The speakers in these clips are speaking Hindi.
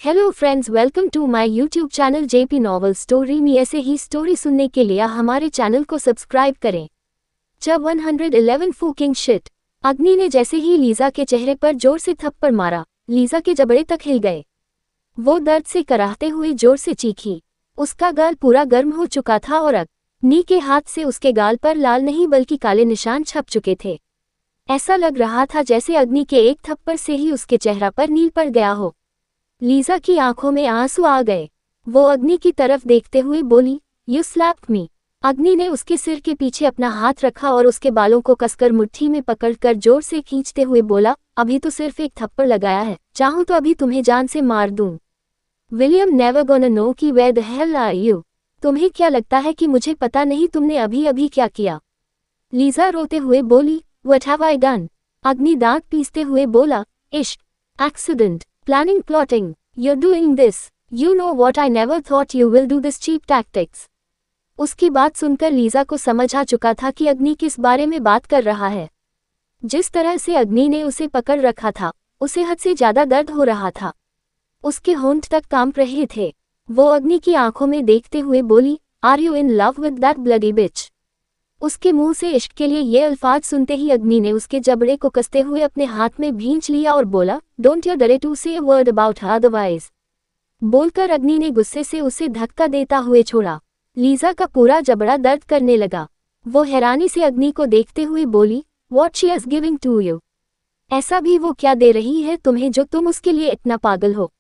Hello friends, welcome to my YouTube channel JP novel story में। ऐसे ही स्टोरी सुनने के लिए हमारे चैनल को सब्सक्राइब करें। जब 111 फूकिंग शिट। अग्नि ने जैसे ही लीजा के चेहरे पर जोर से थप्पड़ मारा, लीजा के जबड़े तक हिल गए। वो दर्द से कराहते हुए जोर से चीखी। उसका गाल पूरा गर्म हो चुका था और अग्नि के हाथ से उसके गाल पर लाल नहीं बल्कि काले निशान छप चुके थे। ऐसा लग रहा था जैसे अग्नि के एक थप्पड़ से ही उसके चेहरा पर नील पड़ गया हो। लीजा की आंखों में आंसू आ गए। वो अग्नि की तरफ देखते हुए बोली, यू स्लैप्ड मी। अग्नि ने उसके सिर के पीछे अपना हाथ रखा और उसके बालों को कसकर मुट्ठी में पकड़कर जोर से खींचते हुए बोला, अभी तो सिर्फ एक थप्पड़ लगाया है, चाहूं तो अभी तुम्हें जान से मार दूं। विलियम नेवर गोना नो कि where the hell are you. तुम्हें क्या लगता है कि मुझे पता नहीं तुमने अभी अभी क्या किया? लीजा रोते हुए बोली, व्हाट हैव आई डन? अग्नि दांत पीसते हुए बोला, इश्क, accident, planning, plotting. You're doing this. You know what? I never thought you will do this cheap tactics. उसकी बात सुनकर लीजा को समझ आ चुका था कि अग्नि किस बारे में बात कर रहा है। जिस तरह से अग्नि ने उसे पकड़ रखा था, उसे हद से ज्यादा दर्द हो रहा था। उसके होंठ तक कांप रहे थे। वो अग्नि की आंखों में देखते हुए बोली, are you in love with that bloody bitch? उसके मुंह से इश्क के लिए ये अल्फाज सुनते ही अग्नि ने उसके जबड़े को कसते हुए अपने हाथ में भींच लिया और बोला, डोंट यू डरे टू से a word about her otherwise. बोलकर अग्नि ने गुस्से से उसे धक्का देता हुए छोड़ा। लीजा का पूरा जबड़ा दर्द करने लगा। वो हैरानी से अग्नि को देखते हुए बोली, what she is giving to you? ऐसा भी वो क्या दे रही है तुम्हें जो तुम उसके लिए इतना पागल हो?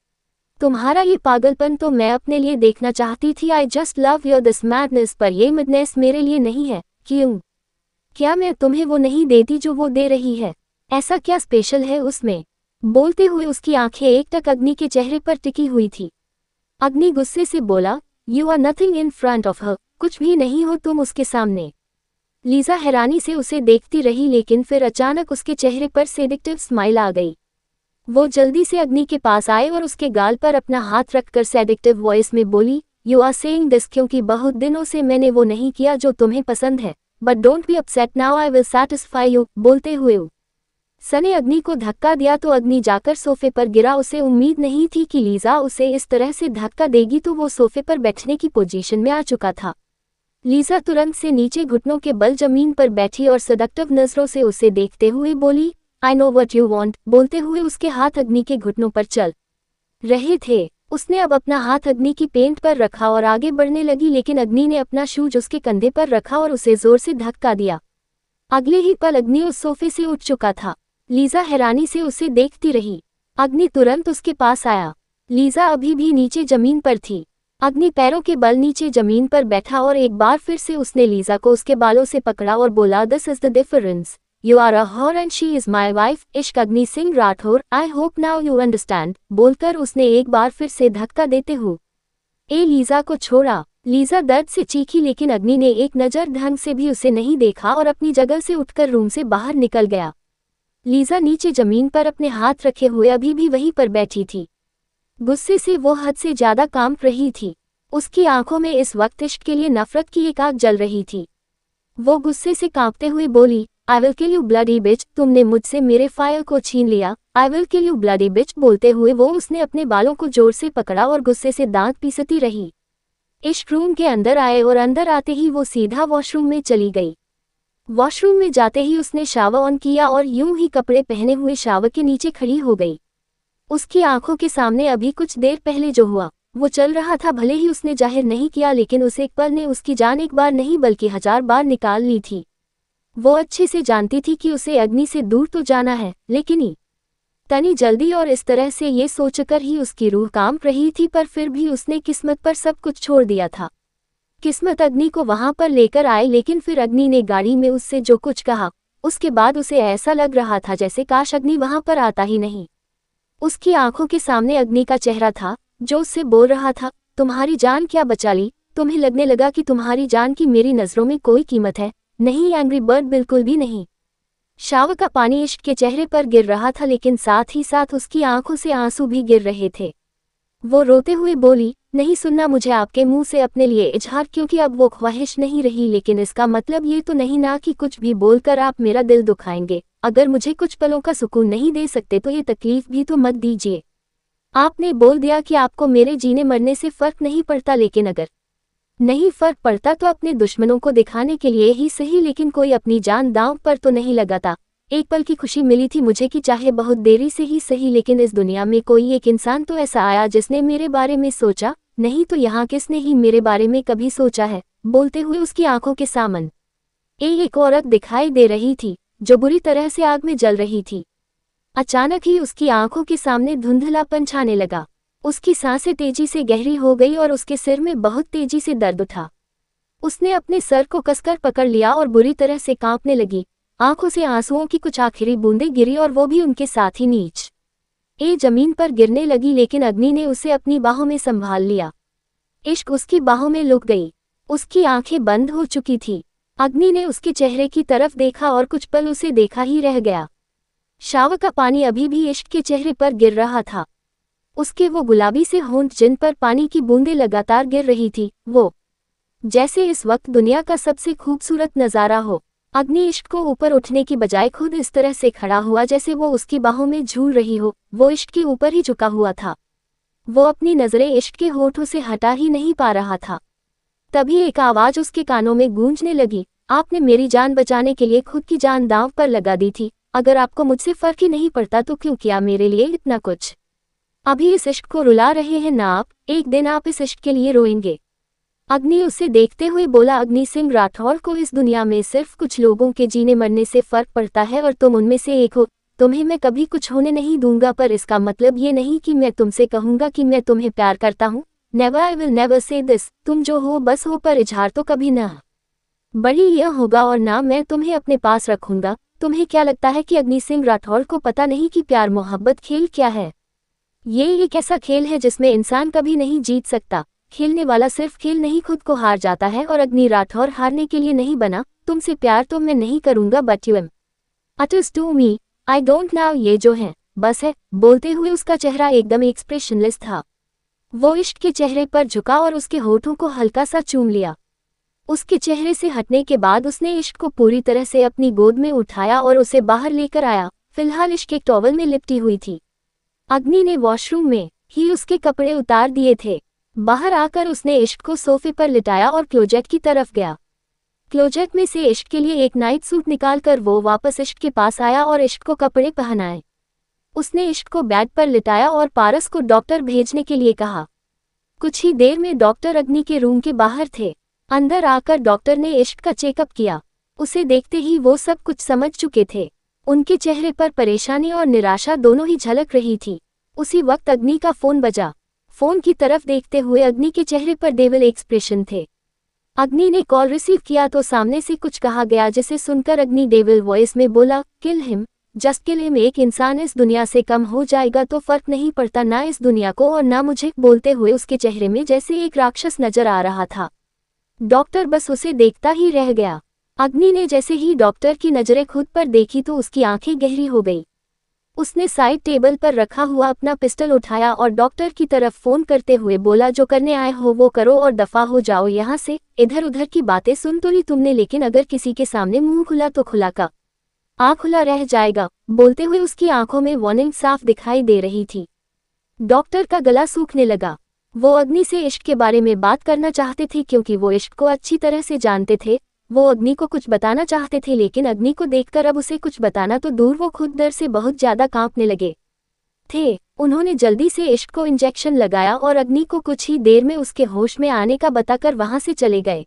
तुम्हारा ये पागलपन तो मैं अपने लिए देखना चाहती थी। I just love your this madness, पर ये मैडनेस मेरे लिए नहीं है। क्यों? क्या मैं तुम्हें वो नहीं देती जो वो दे रही है? ऐसा क्या स्पेशल है उसमें? बोलते हुए उसकी आंखें एकटक अग्नि के चेहरे पर टिकी हुई थी। अग्नि गुस्से से बोला, you are nothing in front of her. कुछ भी नहीं हो तुम उसके सामने। लीजा हैरानी से उसे देखती रही, लेकिन फिर अचानक उसके चेहरे पर सेडिक्टिव स्माइल आ गई। वो जल्दी से अग्नि के पास आए और उसके गाल पर अपना हाथ रखकर सेडिक्टिव वॉइस में बोली, यू आर सेइंग दिस क्योंकि बहुत दिनों से मैंने वो नहीं किया जो तुम्हें पसंद है, but don't be upset now, I will satisfy you. बोलते हुए सने अग्नि को धक्का दिया तो अग्नि जाकर सोफे पर गिरा। उसे उम्मीद नहीं थी कि लीजा उसे इस तरह से धक्का देगी, तो वो सोफे पर बैठने की पोजीशन में आ चुका था। लीजा तुरंत से नीचे घुटनों के बल जमीन पर बैठी और सदक्टिव नजरों से उसे देखते हुए बोली, I know what you want. बोलते हुए उसके हाथ अग्नि के घुटनों पर चल रहे थे। उसने अब अपना हाथ अग्नि की पेंट पर रखा और आगे बढ़ने लगी, लेकिन अग्नि ने अपना शूज उसके कंधे पर रखा और उसे जोर से धक्का दिया। अगले ही पल अग्नि उस सोफे से उठ चुका था। लीजा हैरानी से उसे देखती रही। अग्नि तुरंत उसके पास आया। लीजा अभी भी नीचे जमीन पर थी। अग्नि पैरों के बल नीचे जमीन पर बैठा और एक बार फिर से उसने लीजा को उसके बालों से पकड़ा और बोला, this is the difference, You are a whore and she is my wife. इश्क अग्नि Singh Rathore, I hope now you understand। बोलकर उसने एक बार फिर से धक्का देते हुए लीजा को छोड़ा। लीजा दर्द से चीखी, लेकिन अग्नि ने एक नज़र ढंग से भी उसे नहीं देखा और अपनी जगह से उठकर रूम से बाहर निकल गया। लीजा नीचे जमीन पर अपने हाथ रखे हुए अभी भी वहीं पर बैठी थी। गुस्से से वो हद से ज्यादा कांप रही थी। उसकी आंखों में इस वक्त इश्क के लिए नफरत की एक आग जल रही थी। वो गुस्से से कांपते हुए बोली, I will kill you bloody bitch। तुमने मुझसे मेरे फायर को छीन लिया। I will kill you bloody bitch। बोलते हुए वो उसने अपने बालों को जोर से पकड़ा और गुस्से से दांत पीसती रही। इश्क रूम के अंदर आए और अंदर आते ही वो सीधा वॉशरूम में चली गई। वॉशरूम में जाते ही उसने शावर ऑन किया और यूं ही कपड़े पहने हुए शावर के नीचे खड़ी हो गई। उसकी आंखों के सामने अभी कुछ देर पहले जो हुआ वो चल रहा था। भले ही उसने जाहिर नहीं किया, लेकिन उस एक पल ने उसकी जान एक बार नहीं बल्कि 1000 बार निकाल ली थी। वो अच्छे से जानती थी कि उसे अग्नि से दूर तो जाना है, लेकिन इतनी जल्दी, और इस तरह से ये सोचकर ही उसकी रूह कांप रही थी। पर फिर भी उसने किस्मत पर सब कुछ छोड़ दिया था। किस्मत अग्नि को वहां पर लेकर आए, लेकिन फिर अग्नि ने गाड़ी में उससे जो कुछ कहा, उसके बाद उसे ऐसा लग रहा था जैसे काश अग्नि वहां पर आता ही नहीं। उसकी आंखों के सामने अग्नि का चेहरा था जो उससे बोल रहा था, तुम्हारी जान क्या बचा ली? तुम्हें लगने लगा कि तुम्हारी जान की मेरी नजरों में कोई कीमत है? नहीं एंग्री बर्ड, बिल्कुल भी नहीं। शावर का पानी इश्क के चेहरे पर गिर रहा था, लेकिन साथ ही साथ उसकी आंखों से आंसू भी गिर रहे थे। वो रोते हुए बोली, नहीं सुनना मुझे आपके मुंह से अपने लिए इजहार, क्योंकि अब वो ख्वाहिश नहीं रही, लेकिन इसका मतलब ये तो नहीं ना कि कुछ भी बोलकर आप मेरा दिल दुखाएंगे। अगर मुझे कुछ पलों का सुकून नहीं दे सकते तो ये तकलीफ भी तो मत दीजिए। आपने बोल दिया कि आपको मेरे जीने मरने से फर्क नहीं पड़ता, लेकिन अगर नहीं फर्क पड़ता तो अपने दुश्मनों को दिखाने के लिए ही सही, लेकिन कोई अपनी जान दांव पर तो नहीं लगाता। एक पल की खुशी मिली थी मुझे कि चाहे बहुत देरी से ही सही, लेकिन इस दुनिया में कोई एक इंसान तो ऐसा आया जिसने मेरे बारे में सोचा। नहीं तो यहाँ किसने ही मेरे बारे में कभी सोचा है। बोलते हुए उसकी आंखों के सामने एक औरत दिखाई दे रही थी जो बुरी तरह से आग में जल रही थी। अचानक ही उसकी आंखों के सामने धुंधलापन छाने लगा। उसकी सांसें तेजी से गहरी हो गई और उसके सिर में बहुत तेजी से दर्द उठा। उसने अपने सर को कसकर पकड़ लिया और बुरी तरह से कांपने लगी। आंखों से आंसुओं की कुछ आखिरी बूंदें गिरी और वो भी उनके साथ ही नीच जमीन पर गिरने लगी, लेकिन अग्नि ने उसे अपनी बाहों में संभाल लिया। इश्क उसकी बाहों में लुक गई। उसकी आंखें बंद हो चुकी थी। अग्नि ने उसके चेहरे की तरफ देखा और कुछ पल उसे देखा ही रह गया। शावर का पानी अभी भी इश्क के चेहरे पर गिर रहा था। उसके वो गुलाबी से होंठ जिन पर पानी की बूंदें लगातार गिर रही थी, वो जैसे इस वक्त दुनिया का सबसे खूबसूरत नज़ारा हो। अग्नि इश्क को ऊपर उठने की बजाय खुद इस तरह से खड़ा हुआ जैसे वो उसकी बाहों में झूल रही हो। वो इश्क के ऊपर ही झुका हुआ था। वो अपनी नज़रें इश्क के होठों से हटा ही नहीं पा रहा था। तभी एक आवाज़ उसके कानों में गूंजने लगी, आपने मेरी जान बचाने के लिए खुद की जान दांव पर लगा दी थी। अगर आपको मुझसे फर्क ही नहीं पड़ता तो क्यों किया मेरे लिए इतना कुछ। अभी इस इश्क को रुला रहे हैं ना आप, एक दिन आप इस इश्क के लिए रोएंगे। अग्नि उसे देखते हुए बोला, अग्नि सिंह राठौर को इस दुनिया में सिर्फ कुछ लोगों के जीने मरने से फर्क पड़ता है और तुम उनमें से एक हो। तुम्हें मैं कभी कुछ होने नहीं दूंगा, पर इसका मतलब ये नहीं कि मैं तुमसे कहूंगा कि मैं तुम्हें प्यार करता हूँ। Never, I will never say this. तुम जो हो बस हो, पर इजहार तो कभी ना बड़ी यह होगा और ना मैं तुम्हें अपने पास रखूंगा। तुम्हें क्या लगता है कि अग्नि सिंह राठौर को पता नहीं कि प्यार मोहब्बत खेल क्या है? ये एक ऐसा खेल है जिसमें इंसान कभी नहीं जीत सकता। खेलने वाला सिर्फ खेल नहीं खुद को हार जाता है, और अग्नि राठौर हारने के लिए नहीं बना। तुमसे प्यार तो मैं नहीं करूंगा, but you matters to me, I don't now. ये जो है बस है। बोलते हुए उसका चेहरा एकदम एक्सप्रेशनलेस था। वो इश्क के चेहरे पर झुका और उसके होठों को हल्का सा चूम लिया। उसके चेहरे से हटने के बाद उसने इश्क को पूरी तरह से अपनी गोद में उठाया और उसे बाहर लेकर आया। फिलहाल इश्क एक टॉवल में लिपटी हुई थी। अग्नि ने वॉशरूम में ही उसके कपड़े उतार दिए थे। बाहर आकर उसने इश्क को सोफे पर लिटाया और क्लोजेट की तरफ गया। क्लोजेट में से इश्क के लिए एक नाइट सूट निकालकर वो वापस इश्क के पास आया और इश्क को कपड़े पहनाए। उसने इश्क को बेड पर लिटाया और पारस को डॉक्टर भेजने के लिए कहा। कुछ ही देर में डॉक्टर अग्नि के रूम के बाहर थे। अंदर आकर डॉक्टर ने इश्क का चेकअप किया। उसे देखते ही वो सब कुछ समझ चुके थे। उनके चेहरे पर परेशानी और निराशा दोनों ही झलक रही थी। उसी वक्त अग्नि का फोन बजा। फोन की तरफ देखते हुए अग्नि के चेहरे पर डेविल एक्सप्रेशन थे। अग्नि ने कॉल रिसीव किया तो सामने से कुछ कहा गया, जिसे सुनकर अग्नि डेविल वॉइस में बोला, kill him, just kill him. एक इंसान इस दुनिया से कम हो जाएगा तो फर्क नहीं पड़ता, ना इस दुनिया को और ना मुझे। बोलते हुए उसके चेहरे में जैसे एक राक्षस नजर आ रहा था। डॉक्टर बस उसे देखता ही रह गया। अग्नि ने जैसे ही डॉक्टर की नजरें खुद पर देखी तो उसकी आंखें गहरी हो गई। उसने साइड टेबल पर रखा हुआ अपना पिस्टल उठाया और डॉक्टर की तरफ फोन करते हुए बोला, जो करने आए हो वो करो और दफा हो जाओ यहाँ से। इधर उधर की बातें सुन तो ली तुमने, लेकिन अगर किसी के सामने मुंह खुला तो खुला का आँख खुला रह जाएगा। बोलते हुए उसकी आंखों में वार्निंग साफ दिखाई दे रही थी। डॉक्टर का गला सूखने लगा। वो अग्नि से इश्क के बारे में बात करना चाहते थे क्योंकि वो इश्क को अच्छी तरह से जानते थे। वो अग्नि को कुछ बताना चाहते थे, लेकिन अग्नि को देखकर अब उसे कुछ बताना तो दूर, वो खुद डर से बहुत ज्यादा कांपने लगे थे। उन्होंने जल्दी से इश्क को इंजेक्शन लगाया और अग्नि को कुछ ही देर में उसके होश में आने का बताकर वहां से चले गए।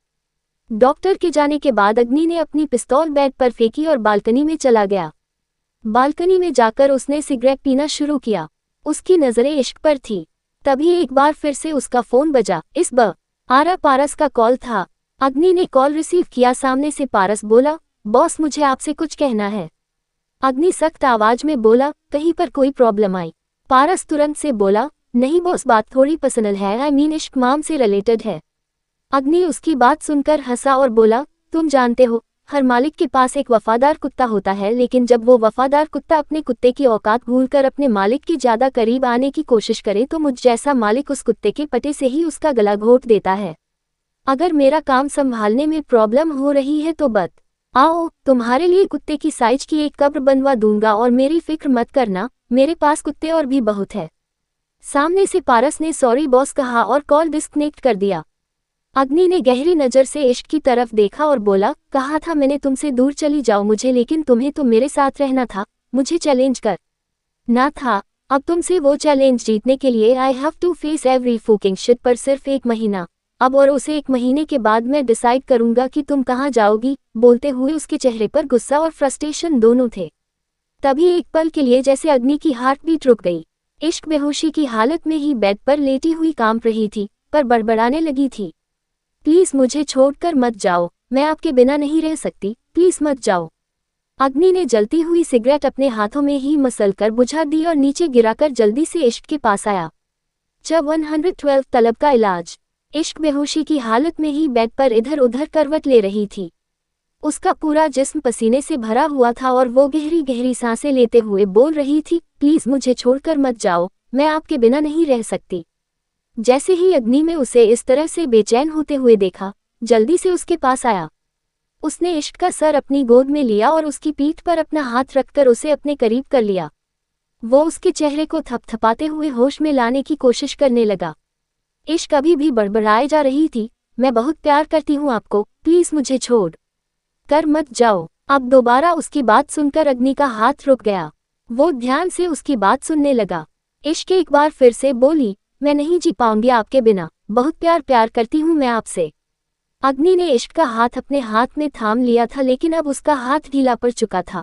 डॉक्टर के जाने के बाद अग्नि ने अपनी पिस्तौल बेड पर फेंकी और बालकनी में चला गया। बालकनी में जाकर उसने सिगरेट पीना शुरू किया। उसकी नजरें इश्क पर थी। तभी एक बार फिर से उसका फोन बजा। इस बार पारस का कॉल था। अग्नि ने कॉल रिसीव किया। सामने से पारस बोला, बॉस मुझे आपसे कुछ कहना है। अग्नि सख्त आवाज में बोला, कहीं पर कोई प्रॉब्लम आई? पारस तुरंत से बोला, नहीं बॉस, बात थोड़ी पर्सनल है, आई मीन इश्क माम से रिलेटेड है। अग्नि उसकी बात सुनकर हंसा और बोला, तुम जानते हो हर मालिक के पास एक वफादार कुत्ता होता है, लेकिन जब वो वफादार कुत्ता अपने कुत्ते की औकात भूलकर अपने मालिक के ज्यादा करीब आने की कोशिश करे तो मुझ जैसा मालिक उस कुत्ते के पटे से ही उसका गला घोट देता है। अगर मेरा काम संभालने में प्रॉब्लम हो रही है तो आओ, तुम्हारे लिए कुत्ते की साइज की एक कब्र बनवा दूंगा और मेरी फिक्र मत करना, मेरे पास कुत्ते और भी बहुत है। सामने से पारस ने सॉरी बॉस कहा और कॉल डिस्कनेक्ट कर दिया। अग्नि ने गहरी नज़र से इश्क की तरफ देखा और बोला, कहा था मैंने तुमसे दूर चली जाओ मुझे, लेकिन तुम्हें तो मेरे साथ रहना था, मुझे चैलेंज कर ना था। अब तुमसे वो चैलेंज जीतने के लिए I have to face every fucking shit, पर सिर्फ 1 महीना। अब और उसे 1 महीने के बाद मैं डिसाइड करूंगा कि तुम कहाँ जाओगी। बोलते हुए उसके चेहरे पर गुस्सा और फ्रस्ट्रेशन दोनों थे। तभी एक पल के लिए जैसे अग्नि की हार्ट बीट रुक गई। इश्क बेहोशी की हालत में ही बेड पर लेटी हुई कांप रही थी, पर बड़बड़ाने लगी थी, प्लीज मुझे छोड़कर मत जाओ, मैं आपके बिना नहीं रह सकती, प्लीज मत जाओ। अग्नि ने जलती हुई सिगरेट अपने हाथों में ही मसलकर बुझा दी और नीचे गिराकर जल्दी से इश्क के पास आया। जब 112 तलब का इलाज। इश्क बेहोशी की हालत में ही बेड पर इधर उधर करवट ले रही थी। उसका पूरा जिस्म पसीने से भरा हुआ था और वो गहरी गहरी सांसें लेते हुए बोल रही थी, प्लीज मुझे छोड़कर मत जाओ, मैं आपके बिना नहीं रह सकती। जैसे ही अग्नि में उसे इस तरह से बेचैन होते हुए देखा, जल्दी से उसके पास आया। उसने इश्क का सर अपनी गोद में लिया और उसकी पीठ पर अपना हाथ रखकर उसे अपने करीब कर लिया। वो उसके चेहरे को थपथपाते हुए होश में लाने की कोशिश करने लगा। इश्क अभी भी बड़बड़ाए जा रही थी, मैं बहुत प्यार करती हूँ आपको, प्लीज मुझे छोड़ कर मत जाओ। अब दोबारा उसकी बात सुनकर अग्नि का हाथ रुक गया। वो ध्यान से उसकी बात सुनने लगा। इश्क एक बार फिर से बोली, मैं नहीं जी पाऊंगी आपके बिना, बहुत प्यार करती हूँ मैं आपसे। अग्नि ने इश्क का हाथ अपने हाथ में थाम लिया था, लेकिन अब उसका हाथ ढीला पड़ चुका था।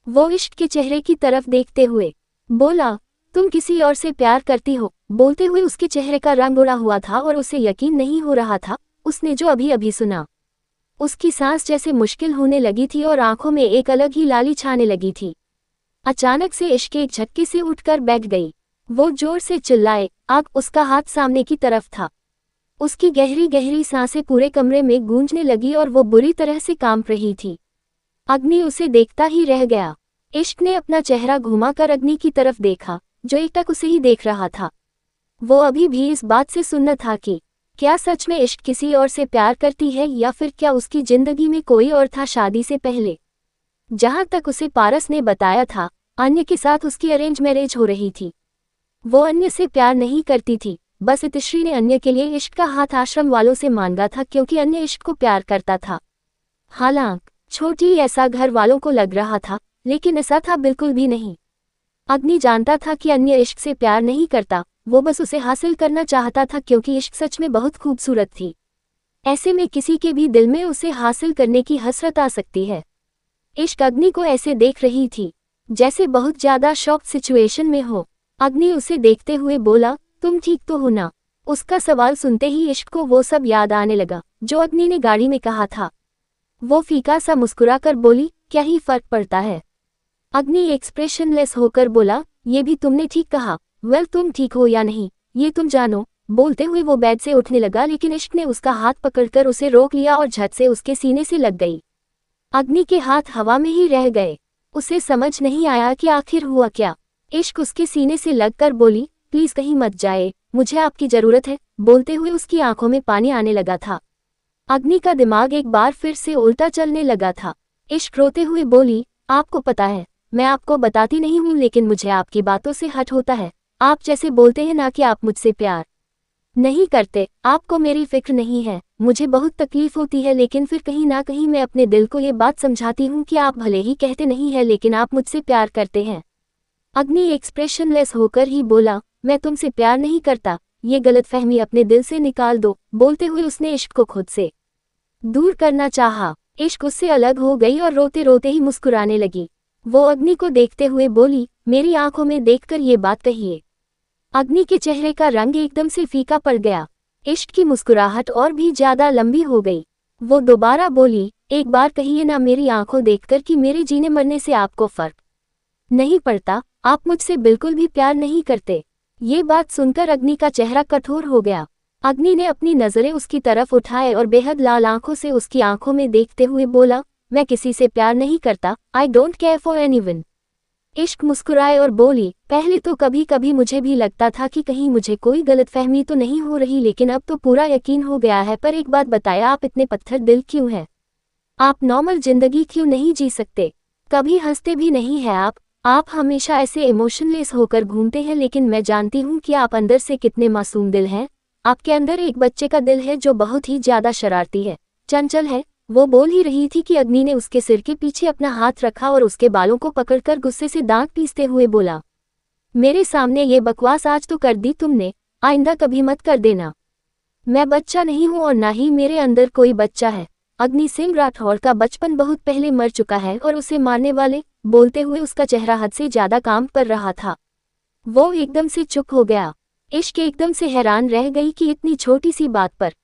वो इश्क के चेहरे की तरफ देखते हुए बोला, तुम किसी और से प्यार करती हो। बोलते हुए उसके चेहरे का रंग उड़ा हुआ था और उसे यकीन नहीं हो रहा था उसने जो अभी अभी सुना। उसकी सांस जैसे मुश्किल होने लगी थी और आंखों में एक अलग ही लाली छाने लगी थी। अचानक से इश्क एक झटके से उठकर बैठ गई। वो जोर से चिल्लाए, आग उसका हाथ सामने की तरफ था। उसकी गहरी गहरी सांसें पूरे कमरे में गूंजने लगी और वो बुरी तरह से कांप रही थी। अग्नि उसे देखता ही रह गया। इश्क ने अपना चेहरा घुमाकर अग्नि की तरफ देखा, जो एकटक उसे ही देख रहा था। वो अभी भी इस बात से सुन्न था कि क्या सच में इश्क किसी और से प्यार करती है, या फिर क्या उसकी जिंदगी में कोई और था शादी से पहले। जहां तक उसे पारस ने बताया था, अन्य के साथ उसकी अरेंज मैरिज हो रही थी। वो अन्य से प्यार नहीं करती थी, बस इतिश्री ने अन्य के लिए इश्क का हाथ आश्रम वालों से मांगा था, क्योंकि अन्य इश्क को प्यार करता था। हालांकि छोटी ऐसा घर वालों को लग रहा था, लेकिन ऐसा था बिल्कुल भी नहीं। अग्नि जानता था कि अन्य इश्क से प्यार नहीं करता, वो बस उसे हासिल करना चाहता था, क्योंकि इश्क सच में बहुत खूबसूरत थी। ऐसे में किसी के भी दिल में उसे हासिल करने की हसरत आ सकती है। इश्क अग्नि को ऐसे देख रही थी जैसे बहुत ज्यादा शॉक सिचुएशन में हो। अग्नि उसे देखते हुए बोला, तुम ठीक तो हो ना। उसका सवाल सुनते ही इश्क को वो सब याद आने लगा जो अग्नि ने गाड़ी में कहा था। वो फीका सा मुस्कुराकर बोली, क्या ही फर्क पड़ता है। अग्नि एक्सप्रेशनलेस होकर बोला, ये भी तुमने ठीक कहा। वेल, तुम ठीक हो या नहीं ये तुम जानो। बोलते हुए वो बेड से उठने लगा, लेकिन इश्क ने उसका हाथ पकड़कर उसे रोक लिया और झट से उसके सीने से लग गई। अग्नि के हाथ हवा में ही रह गए। उसे समझ नहीं आया कि आखिर हुआ क्या। इश्क उसके सीने से लगकर बोली, प्लीज कहीं मत जाए, मुझे आपकी जरूरत है। बोलते हुए उसकी आंखों में पानी आने लगा था। अग्नि का दिमाग एक बार फिर से उल्टा चलने लगा था। इश्क रोते हुए बोली, आपको पता है मैं आपको बताती नहीं हूँ, लेकिन मुझे आपकी बातों से हट होता है। आप जैसे बोलते हैं ना कि आप मुझसे प्यार नहीं करते, आपको मेरी फिक्र नहीं है। मुझे बहुत तकलीफ होती है, लेकिन फिर कहीं ना कहीं मैं अपने दिल को ये बात समझाती हूँ कि आप भले ही कहते नहीं है, लेकिन आप मुझसे प्यार करते हैं। अग्नि एक्सप्रेशनलेस होकर ही बोला, मैं तुमसे प्यार नहीं करता, ये गलतफहमी अपने दिल से निकाल दो। बोलते हुए उसने इश्क को खुद से दूर करना चाहा। इश्क उससे अलग हो गई और रोते रोते ही मुस्कुराने लगी। वो अग्नि को देखते हुए बोली, मेरी आंखों में देखकर ये बात कहिए। अग्नि के चेहरे का रंग एकदम से फीका पड़ गया। इश्क की मुस्कुराहट और भी ज्यादा लंबी हो गई। वो दोबारा बोली, एक बार कहिए ना मेरी आंखों देखकर कि मेरे जीने मरने से आपको फर्क नहीं पड़ता, आप मुझसे बिल्कुल भी प्यार नहीं करते। ये बात सुनकर अग्नि का चेहरा कठोर हो गया। अग्नि ने अपनी नजरें उसकी तरफ उठाए और बेहद लाल आंखों से उसकी आंखों में देखते हुए बोला, मैं किसी से प्यार नहीं करता, I don't care for anyone. इश्क मुस्कुराए और बोली, पहले तो कभी कभी मुझे भी लगता था कि कहीं मुझे कोई गलतफहमी तो नहीं हो रही, लेकिन अब तो पूरा यकीन हो गया है। पर एक बात बताया, आप इतने पत्थर दिल क्यों हैं? आप नॉर्मल जिंदगी क्यों नहीं जी सकते? कभी हंसते भी नहीं है आप। आप हमेशा ऐसे इमोशनलेस होकर घूमते हैं, लेकिन मैं जानती हूँ कि आप अंदर से कितने मासूम दिल हैं। आपके अंदर एक बच्चे का दिल है जो बहुत ही ज्यादा शरारती है, चंचल है। वो बोल ही रही थी कि अग्नि ने उसके सिर के पीछे अपना हाथ रखा और उसके बालों को पकड़कर गुस्से से दांत पीसते हुए बोला, मेरे सामने ये बकवास आज तो कर दी तुमने, आइंदा कभी मत कर देना। मैं बच्चा नहीं हूँ और ना ही मेरे अंदर कोई बच्चा है। अग्नि सिंह राठौर का बचपन बहुत पहले मर चुका है और उसे मारने वाले, बोलते हुए उसका चेहरा हद से ज्यादा काम कर रहा था। वो एकदम से चुप हो गया। इश्क एकदम से हैरान रह गई कि इतनी छोटी सी बात पर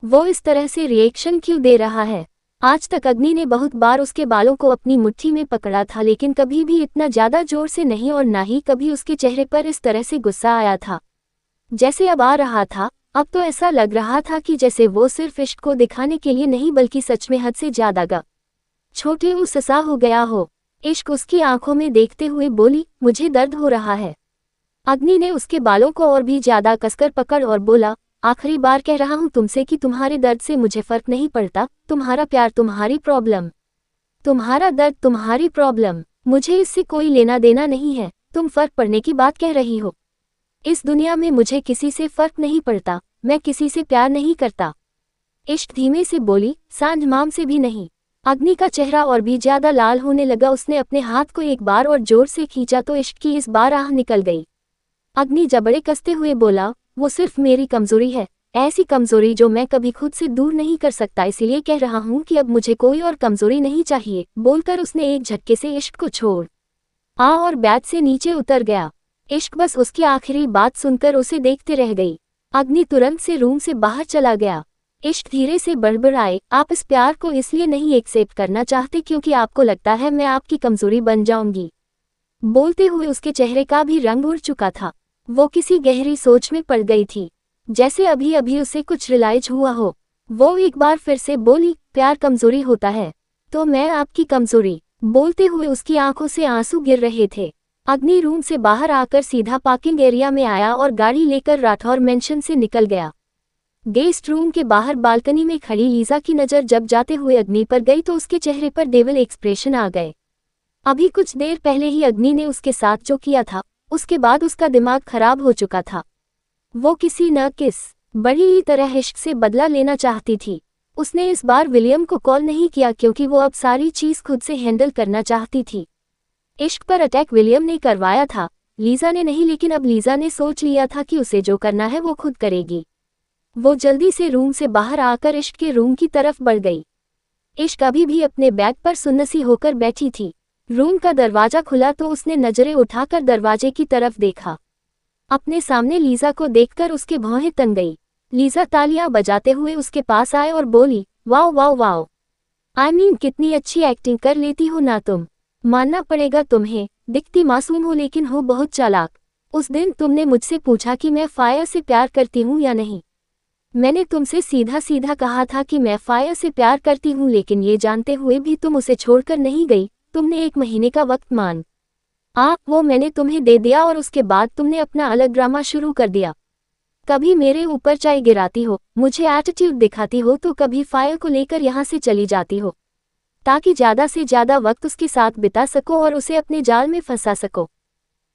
वो इस तरह से रिएक्शन क्यों दे रहा है। आज तक अग्नि ने बहुत बार उसके बालों को अपनी मुट्ठी में पकड़ा था, लेकिन कभी भी इतना ज्यादा जोर से नहीं और ना ही कभी उसके चेहरे पर इस तरह से गुस्सा आया था जैसे अब आ रहा था। अब तो ऐसा लग रहा था कि जैसे वो सिर्फ इश्क को दिखाने के लिए नहीं बल्कि सच में हद से ज्यादा छोटे उससा हो गया हो। इश्क उसकी आंखों में देखते हुए बोली, मुझे दर्द हो रहा है। अग्नि ने उसके बालों को और भी ज्यादा कसकर पकड़ और बोला, आखिरी बार कह रहा हूं तुमसे कि तुम्हारे दर्द से मुझे फर्क नहीं पड़ता। तुम्हारा प्यार तुम्हारी प्रॉब्लम, तुम्हारा दर्द तुम्हारी प्रॉब्लम, मुझे इससे कोई लेना देना नहीं है। तुम फर्क पड़ने की बात कह रही हो। इस दुनिया में मुझे किसी से फर्क नहीं पड़ता, मैं किसी से प्यार नहीं करता। इश्क धीमे से बोली, सांझ माम से भी नहीं। अग्नि का चेहरा और भी ज्यादा लाल होने लगा। उसने अपने हाथ को एक बार और जोर से खींचा तो इश्क की इस बार आह निकल गई। अग्नि जबड़े कसते हुए बोला, वो सिर्फ मेरी कमजोरी है, ऐसी कमजोरी जो मैं कभी खुद से दूर नहीं कर सकता, इसीलिए कह रहा हूँ कि अब मुझे कोई और कमजोरी नहीं चाहिए। बोलकर उसने एक झटके से इश्क को छोड़ और बैठ से नीचे उतर गया। इश्क बस उसकी आखिरी बात सुनकर उसे देखते रह गई। अग्नि तुरंत से रूम से बाहर चला गया। इश्क धीरे से बड़बड़ाए, आप इस प्यार को इसलिए नहीं एक्सेप्ट करना चाहते क्योंकि आपको लगता है मैं आपकी कमजोरी बन जाऊंगी। बोलते हुए उसके चेहरे का भी रंग उड़ चुका था। वो किसी गहरी सोच में पड़ गई थी, जैसे अभी अभी उसे कुछ रियलाइज हुआ हो। वो एक बार फिर से बोली, प्यार कमजोरी होता है तो मैं आपकी कमजोरी। बोलते हुए उसकी आंखों से आंसू गिर रहे थे। अग्नि रूम से बाहर आकर सीधा पार्किंग एरिया में आया और गाड़ी लेकर राठौर मेंशन से निकल गया। गेस्ट रूम के बाहर बालकनी में खड़ी लीजा की नज़र जब जाते हुए अग्नि पर गई तो उसके चेहरे पर डेविल एक्सप्रेशन आ गए। अभी कुछ देर पहले ही अग्नि ने उसके साथ जो किया था, उसके बाद उसका दिमाग खराब हो चुका था। वो किसी न किस बड़ी ही तरह इश्क से बदला लेना चाहती थी। उसने इस बार विलियम को कॉल नहीं किया क्योंकि वो अब सारी चीज खुद से हैंडल करना चाहती थी। इश्क पर अटैक विलियम ने करवाया था, लीजा ने नहीं, लेकिन अब लीजा ने सोच लिया था कि उसे जो करना है वो खुद करेगी। वो जल्दी से रूम से बाहर आकर इश्क के रूम की तरफ बढ़ गई। इश्क अभी भी अपने बैग पर सुन्नसी होकर बैठी थी। रूम का दरवाजा खुला तो उसने नजरें उठाकर दरवाजे की तरफ देखा। अपने सामने लीजा को देखकर उसके भौहें तन गई। लीजा तालियां बजाते हुए उसके पास आए और बोली, wow wow wow, I mean कितनी अच्छी एक्टिंग कर लेती हो ना तुम। मानना पड़ेगा तुम्हें, दिखती मासूम हो लेकिन हो बहुत चालाक। उस दिन तुमने मुझसे पूछा कि मैं फायर से प्यार करती हूँ या नहीं। मैंने तुमसे सीधा सीधा कहा था कि मैं फायर से प्यार करती हूँ, लेकिन ये जानते हुए भी तुम उसे छोड़कर नहीं गई। तुमने 1 महीने का वक्त मान वो मैंने तुम्हें दे दिया और उसके बाद तुमने अपना अलग ड्रामा शुरू कर दिया। कभी मेरे ऊपर चाय गिराती हो, मुझे एटीट्यूड दिखाती हो, तो कभी फायर को लेकर यहाँ से चली जाती हो ताकि ज्यादा से ज्यादा वक्त उसके साथ बिता सको और उसे अपने जाल में फंसा सको।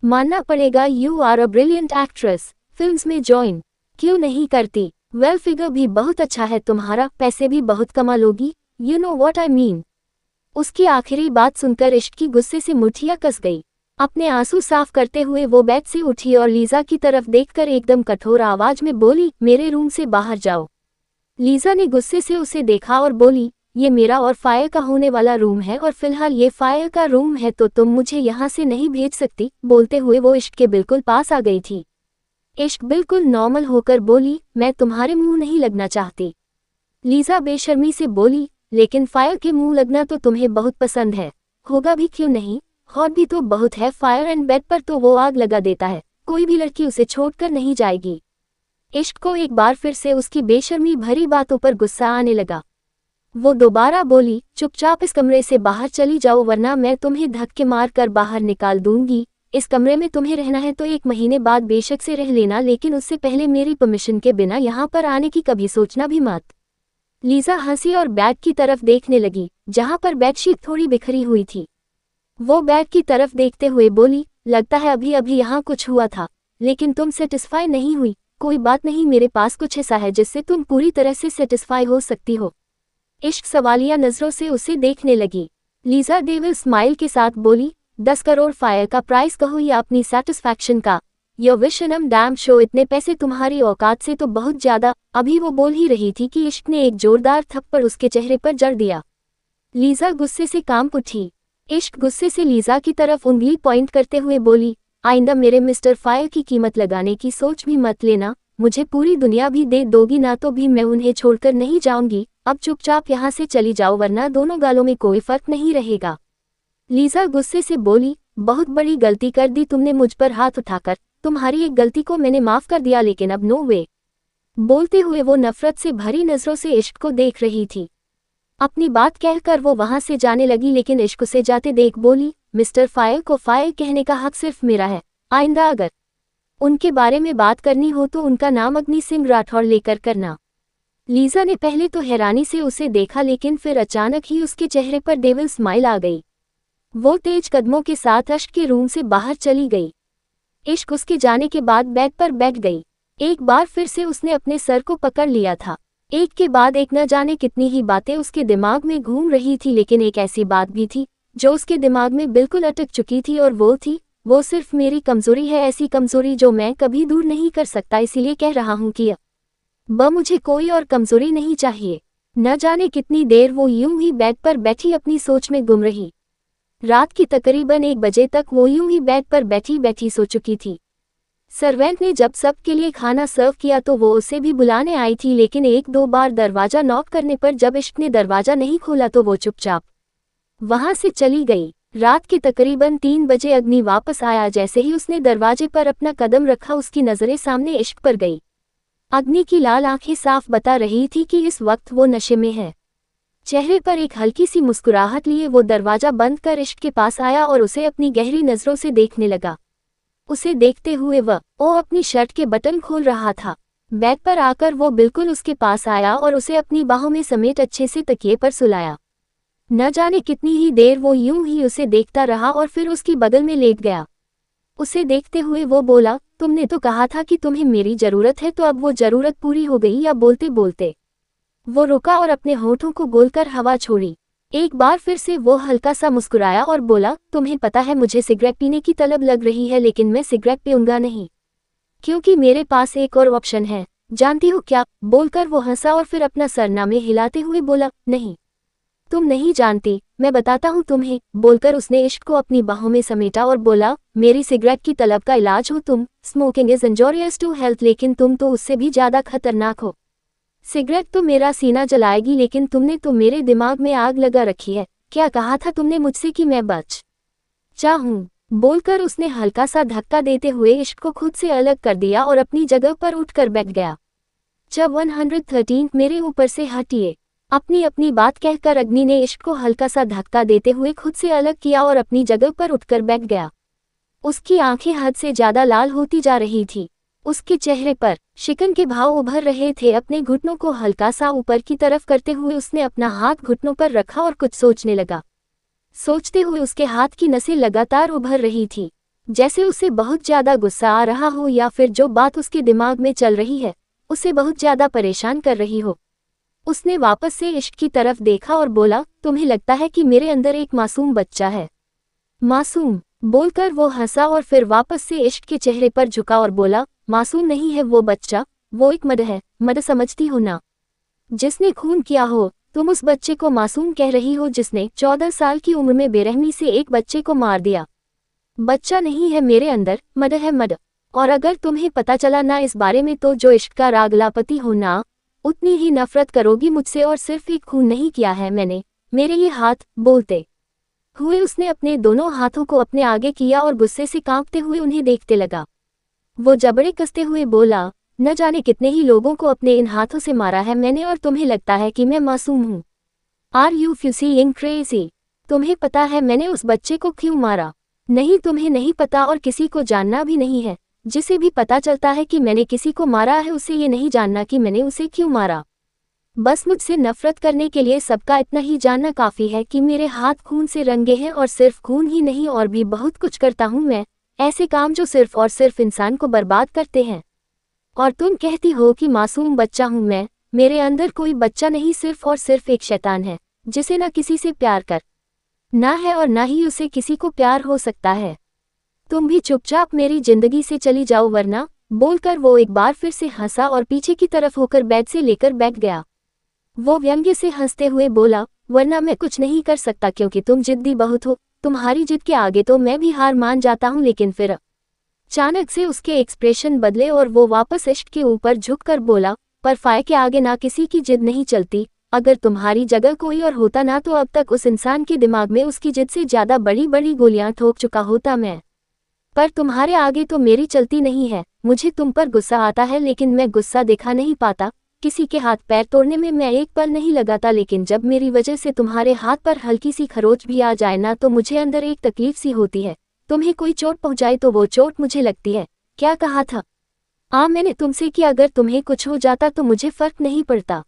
मानना पड़ेगा, you are a brilliant actress. Films में ज्वाइन क्यों नहीं करती? वेल फिगर भी बहुत अच्छा है तुम्हारा, पैसे भी बहुत कमा लोगी। You know what I mean. उसकी आखिरी बात सुनकर इश्क की गुस्से से मुठियां कस गई। अपने आंसू साफ करते हुए वो बेड से उठी और लीजा की तरफ देखकर एकदम कठोर आवाज में बोली, मेरे रूम से बाहर जाओ। लीजा ने गुस्से से उसे देखा और बोली, ये मेरा और फायर का होने वाला रूम है और फिलहाल ये फायर का रूम है, तो तुम मुझे यहाँ से नहीं भेज सकती। बोलते हुए वो इश्क के बिल्कुल पास आ गई थी। इश्क बिल्कुल नॉर्मल होकर बोली, मैं तुम्हारे मुंह नहीं लगना चाहती। लीजा बेशर्मी से बोली, लेकिन फायर के मुंह लगना तो तुम्हें बहुत पसंद है, होगा भी क्यों नहीं। हॉट भी तो बहुत है, फायर एंड बेड पर तो वो आग लगा देता है, कोई भी लड़की उसे छोड़कर नहीं जाएगी। इश्क को एक बार फिर से उसकी बेशर्मी भरी बातों पर गुस्सा आने लगा। वो दोबारा बोली, चुपचाप इस कमरे से बाहर चली जाओ वरना मैं तुम्हें धक्के मार कर बाहर निकाल दूंगी। इस कमरे में तुम्हें रहना है तो 1 महीने बाद बेशक से रह लेना, लेकिन उससे पहले मेरी परमिशन के बिना यहाँ पर आने की कभी सोचना भी मत। लीजा हंसी और बेड की तरफ देखने लगी, जहाँ पर बेडशीट थोड़ी बिखरी हुई थी। वो बैग की तरफ देखते हुए बोली, लगता है अभी अभी यहाँ कुछ हुआ था, लेकिन तुम सेटिस्फाई नहीं हुई। कोई बात नहीं, मेरे पास कुछ ऐसा है जिससे तुम पूरी तरह से सेटिस्फाई हो सकती हो। इश्क सवालिया नजरों से उसे देखने लगी। लीजा डेविल स्माइल के साथ बोली, 10 करोड़ फायर का प्राइस कहो या अपनी सेटिस्फैक्शन का। यो विशनम डैम शो, इतने पैसे तुम्हारी औकात से तो बहुत ज्यादा। अभी वो बोल ही रही थी कि इश्क ने एक जोरदार थप्पड़ उसके चेहरे पर जड़ दिया। लीजा गुस्से से कांप उठी। इश्क गुस्से से लीजा की तरफ उंगली पॉइंट करते हुए बोली, आइंदा मेरे मिस्टर फायर की कीमत लगाने की सोच भी मत लेना। मुझे पूरी दुनिया भी दे दोगी ना तो भी मैं उन्हें छोड़कर नहीं जाऊंगी। अब चुपचाप यहाँ से चली जाओ वरना दोनों गालों में कोई फर्क नहीं रहेगा। लीजा गुस्से से बोली, बहुत बड़ी गलती कर दी तुमने मुझ पर हाथ उठाकर। तुम्हारी एक गलती को मैंने माफ कर दिया लेकिन अब नो वे। बोलते हुए वो नफरत से भरी नजरों से इश्क को देख रही थी। अपनी बात कहकर वो वहां से जाने लगी लेकिन इश्क से जाते देख बोली, मिस्टर फायर को फायर कहने का हक सिर्फ मेरा है। आइंदा अगर उनके बारे में बात करनी हो तो उनका नाम अग्नि सिंह राठौड़ लेकर करना। लीजा ने पहले तो हैरानी से उसे देखा लेकिन फिर अचानक ही उसके चेहरे पर डेविल स्माइल आ गई। वो तेज कदमों के साथ इश्क के रूम से बाहर चली गई। इश्क उसके जाने के बाद बेड पर बैठ गई। एक बार फिर से उसने अपने सर को पकड़ लिया था। एक के बाद एक न जाने कितनी ही बातें उसके दिमाग में घूम रही थी लेकिन एक ऐसी बात भी थी जो उसके दिमाग में बिल्कुल अटक चुकी थी और वो थी, वो सिर्फ मेरी कमजोरी है, ऐसी कमजोरी जो मैं कभी दूर नहीं कर सकता। इसीलिए कह रहा हूँ कि अब मुझे कोई और कमजोरी नहीं चाहिए। न जाने कितनी देर वो यूं ही बेड पर बैठी अपनी सोच में गुम रही। रात की तकरीबन 1 बजे तक वो यूं ही बेड पर बैठी बैठी सो चुकी थी। सर्वेंट ने जब सबके लिए खाना सर्व किया तो वो उसे भी बुलाने आई थी लेकिन 1-2 बार दरवाजा नॉक करने पर जब इश्क ने दरवाजा नहीं खोला तो वो चुपचाप वहां से चली गई। रात के तकरीबन 3 बजे अग्नि वापस आया। जैसे ही उसने दरवाजे पर अपना कदम रखा उसकी नजरें सामने इश्क पर गई। अग्नि की लाल आंखें साफ बता रही थी कि इस वक्त वो नशे में है। चेहरे पर एक हल्की सी मुस्कुराहट लिए वो दरवाजा बंद कर इश्क के पास आया और उसे अपनी गहरी नजरों से देखने लगा। उसे देखते हुए वो अपनी शर्ट के बटन खोल रहा था। बेड पर आकर वो बिल्कुल उसके पास आया और उसे अपनी बाहों में समेट अच्छे से तकिए पर सुलाया। न जाने कितनी ही देर वो यूं ही उसे देखता रहा और फिर उसकी बगल में लेट गया। उसे देखते हुए वो बोला, तुमने तो कहा था कि तुम्हें मेरी जरूरत है, तो अब वो जरूरत पूरी हो गई या? बोलते बोलते वो रुका और अपने होठों को गोलकर हवा छोड़ी। एक बार फिर से वो हल्का सा मुस्कुराया और बोला, तुम्हें पता है मुझे सिगरेट पीने की तलब लग रही है लेकिन मैं सिगरेट पीऊंगा नहीं, क्योंकि मेरे पास एक और ऑप्शन है। जानती हो क्या? बोलकर वो हंसा और फिर अपना सरनामे हिलाते हुए बोला, नहीं तुम नहीं जानती, मैं बताता हूँ तुम्हें। बोलकर उसने इश्क को अपनी बाहों में समेटा और बोला, मेरी सिगरेट की तलब का इलाज हो तुम। Smoking is injurious to health, लेकिन तुम तो उससे भी ज्यादा खतरनाक हो। सिगरेट तो मेरा सीना जलाएगी लेकिन तुमने तो मेरे दिमाग में आग लगा रखी है। क्या कहा था तुमने मुझसे कि मैं बच चाहूं? बोलकर उसने हल्का सा धक्का देते हुए इश्क को खुद से अलग कर दिया और अपनी जगह पर उठकर बैठ गया। जब 113 मेरे ऊपर से हटिए। अपनी अपनी बात कहकर अग्नि ने इश्क को हल्का सा धक्का देते हुए खुद से अलग किया और अपनी जगह पर उठकर बैठ गया। उसकी आंखें हद से ज्यादा लाल होती जा रही थी। उसके चेहरे पर शिकन के भाव उभर रहे थे। अपने घुटनों को हल्का सा ऊपर की तरफ करते हुए उसने अपना हाथ घुटनों पर रखा और कुछ सोचने लगा। सोचते हुए उसके हाथ की नसें लगातार उभर रही थी, जैसे उसे बहुत ज्यादा गुस्सा आ रहा हो या फिर जो बात उसके दिमाग में चल रही है उसे बहुत ज्यादा परेशान कर रही हो। उसने वापस से इश्क की तरफ देखा और बोला, तुम्हें लगता है कि मेरे अंदर एक मासूम बच्चा है? मासूम? बोलकर वो हंसा और फिर वापस से इश्क के चेहरे पर झुका और बोला, मासूम नहीं है वो बच्चा, वो एक मर्द है। मर्द समझती हो ना? जिसने खून किया हो। तुम उस बच्चे को मासूम कह रही हो जिसने 14 साल की उम्र में बेरहमी से एक बच्चे को मार दिया। बच्चा नहीं है मेरे अंदर, मर्द है मर्द। और अगर तुम्हें पता चला ना इस बारे में तो जो इश्क का रागलापति हो ना, उतनी ही नफरत करोगी मुझसे। और सिर्फ एक खून नहीं किया है मैंने, मेरे ये हाथ। बोलते हुए उसने अपने दोनों हाथों को अपने आगे किया और गुस्से से कांपते हुए उन्हें देखते लगा। वो जबड़े कसते हुए बोला, न जाने कितने ही लोगों को अपने इन हाथों से मारा है मैंने और तुम्हें लगता है कि मैं मासूम हूँ? Are you feeling crazy? तुम्हें पता है मैंने उस बच्चे को क्यों मारा? नहीं, तुम्हें नहीं पता और किसी को जानना भी नहीं है। जिसे भी पता चलता है कि मैंने किसी को मारा है उसे ये नहीं जानना कि मैंने उसे क्यों मारा। बस मुझसे नफरत करने के लिए सबका इतना ही जानना काफ़ी है कि मेरे हाथ खून से रंगे हैं और सिर्फ खून ही नहीं और भी बहुत कुछ करता हूँ मैं, ऐसे काम जो सिर्फ और सिर्फ इंसान को बर्बाद करते हैं। और तुम कहती हो कि मासूम बच्चा हूँ मैं, मेरे अंदर कोई बच्चा नहीं, सिर्फ और सिर्फ एक शैतान है जिसे ना किसी से प्यार कर ना है और ना ही उसे किसी को प्यार हो सकता है। तुम भी चुपचाप मेरी जिंदगी से चली जाओ वरना, बोलकर वो एक बार फिर से हंसा और पीछे की तरफ होकर बेड से लेकर बैठ गया। वो व्यंग्य से हंसते हुए बोला, वरना मैं कुछ नहीं कर सकता क्योंकि तुम जिद्दी बहुत हो, तुम्हारी जिद के आगे तो मैं भी हार मान जाता हूँ। लेकिन फिर अचानक से उसके एक्सप्रेशन बदले और वो वापस इश्क के ऊपर झुककर बोला, पर फाय के आगे ना किसी की जिद नहीं चलती। अगर तुम्हारी जगह कोई और होता ना तो अब तक उस इंसान के दिमाग में उसकी जिद से ज़्यादा बड़ी बड़ी गोलियां ठोक चुका होता मैं। पर तुम्हारे आगे तो मेरी चलती नहीं है। मुझे तुम पर गुस्सा आता है लेकिन मैं गुस्सा दिखा नहीं पाता। किसी के हाथ पैर तोड़ने में मैं एक पल नहीं लगाता, लेकिन जब मेरी वजह से तुम्हारे हाथ पर हल्की सी खरोच भी आ जाए ना तो मुझे अंदर एक तकलीफ सी होती है। तुम्हें कोई चोट पहुंचाए तो वो चोट मुझे लगती है। क्या कहा था मैंने तुमसे कि अगर तुम्हें कुछ हो जाता तो मुझे फर्क नहीं पड़ता?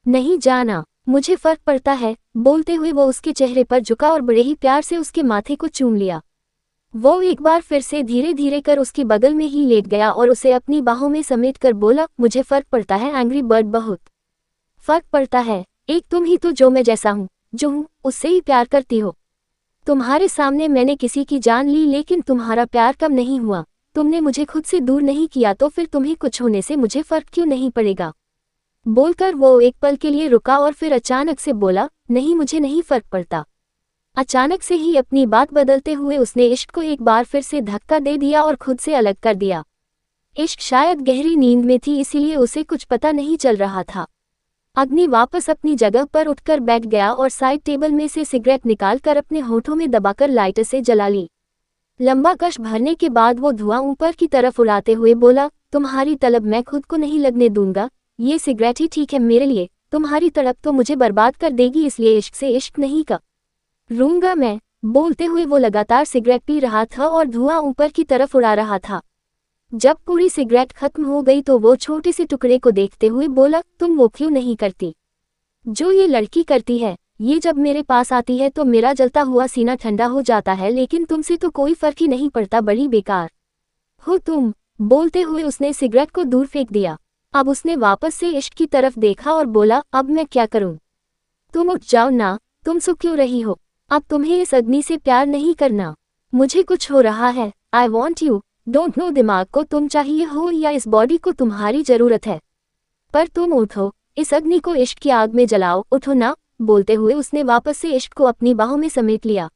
नहीं जाना, मुझे फर्क पड़ता है। बोलते हुए वो उसके चेहरे पर झुका और बड़े ही प्यार से उसके माथे को चूम लिया। वो एक बार फिर से धीरे धीरे कर उसकी बगल में ही लेट गया और उसे अपनी बाहों में समेट कर बोला, मुझे फर्क पड़ता है एंग्री बर्ड, बहुत फर्क पड़ता है। एक तुम ही तो जो मैं जैसा हूँ, जो हूँ उससे ही प्यार करती हो। तुम्हारे सामने मैंने किसी की जान ली लेकिन तुम्हारा प्यार कम नहीं हुआ। तुमने मुझे खुद से दूर नहीं किया तो फिर तुम्हें कुछ होने से मुझे फर्क क्यों नहीं पड़ेगा? बोलकर वो एक पल के लिए रुका और फिर अचानक से बोला, नहीं मुझे नहीं फर्क पड़ता। अचानक से ही अपनी बात बदलते हुए उसने इश्क को एक बार फिर से धक्का दे दिया और खुद से अलग कर दिया। इश्क शायद गहरी नींद में थी इसीलिए उसे कुछ पता नहीं चल रहा था। अग्नि वापस अपनी जगह पर उठकर बैठ गया और साइड टेबल में से सिगरेट निकालकर अपने होठों में दबाकर लाइटर से जला ली। लंबा कश भरने के बाद वो धुआं ऊपर की तरफ उड़ाते हुए बोला, तुम्हारी तलब मैं खुद को नहीं लगने दूंगा। ये सिगरेट ही ठीक है मेरे लिए, तुम्हारी तड़प तो मुझे बर्बाद कर देगी, इसलिए इश्क से इश्क नहीं करूंगा मैं। बोलते हुए वो लगातार सिगरेट पी रहा था और धुआं ऊपर की तरफ उड़ा रहा था। जब पूरी सिगरेट खत्म हो गई तो वो छोटे से टुकड़े को देखते हुए बोला, तुम वो क्यों नहीं करती जो ये लड़की करती है? ये जब मेरे पास आती है तो मेरा जलता हुआ सीना ठंडा हो जाता है, लेकिन तुमसे तो कोई फर्क ही नहीं पड़ता, बड़ी बेकार हो तुम। बोलते हुए उसने सिगरेट को दूर फेंक दिया। अब उसने वापस से इश्क की तरफ देखा और बोला, अब मैं क्या करूं? तुम उठ जाओ ना, तुम सो क्यों रही हो? अब तुम्हें इस अग्नि से प्यार नहीं करना। मुझे कुछ हो रहा है। I want you, don't know दिमाग को तुम चाहिए हो या इस बॉडी को तुम्हारी जरूरत है? पर तुम उठो, इस अग्नि को इश्क की आग में जलाओ, उठो ना। बोलते हुए उसने वापस से इश्क को अपनी बाहों में समेट लिया।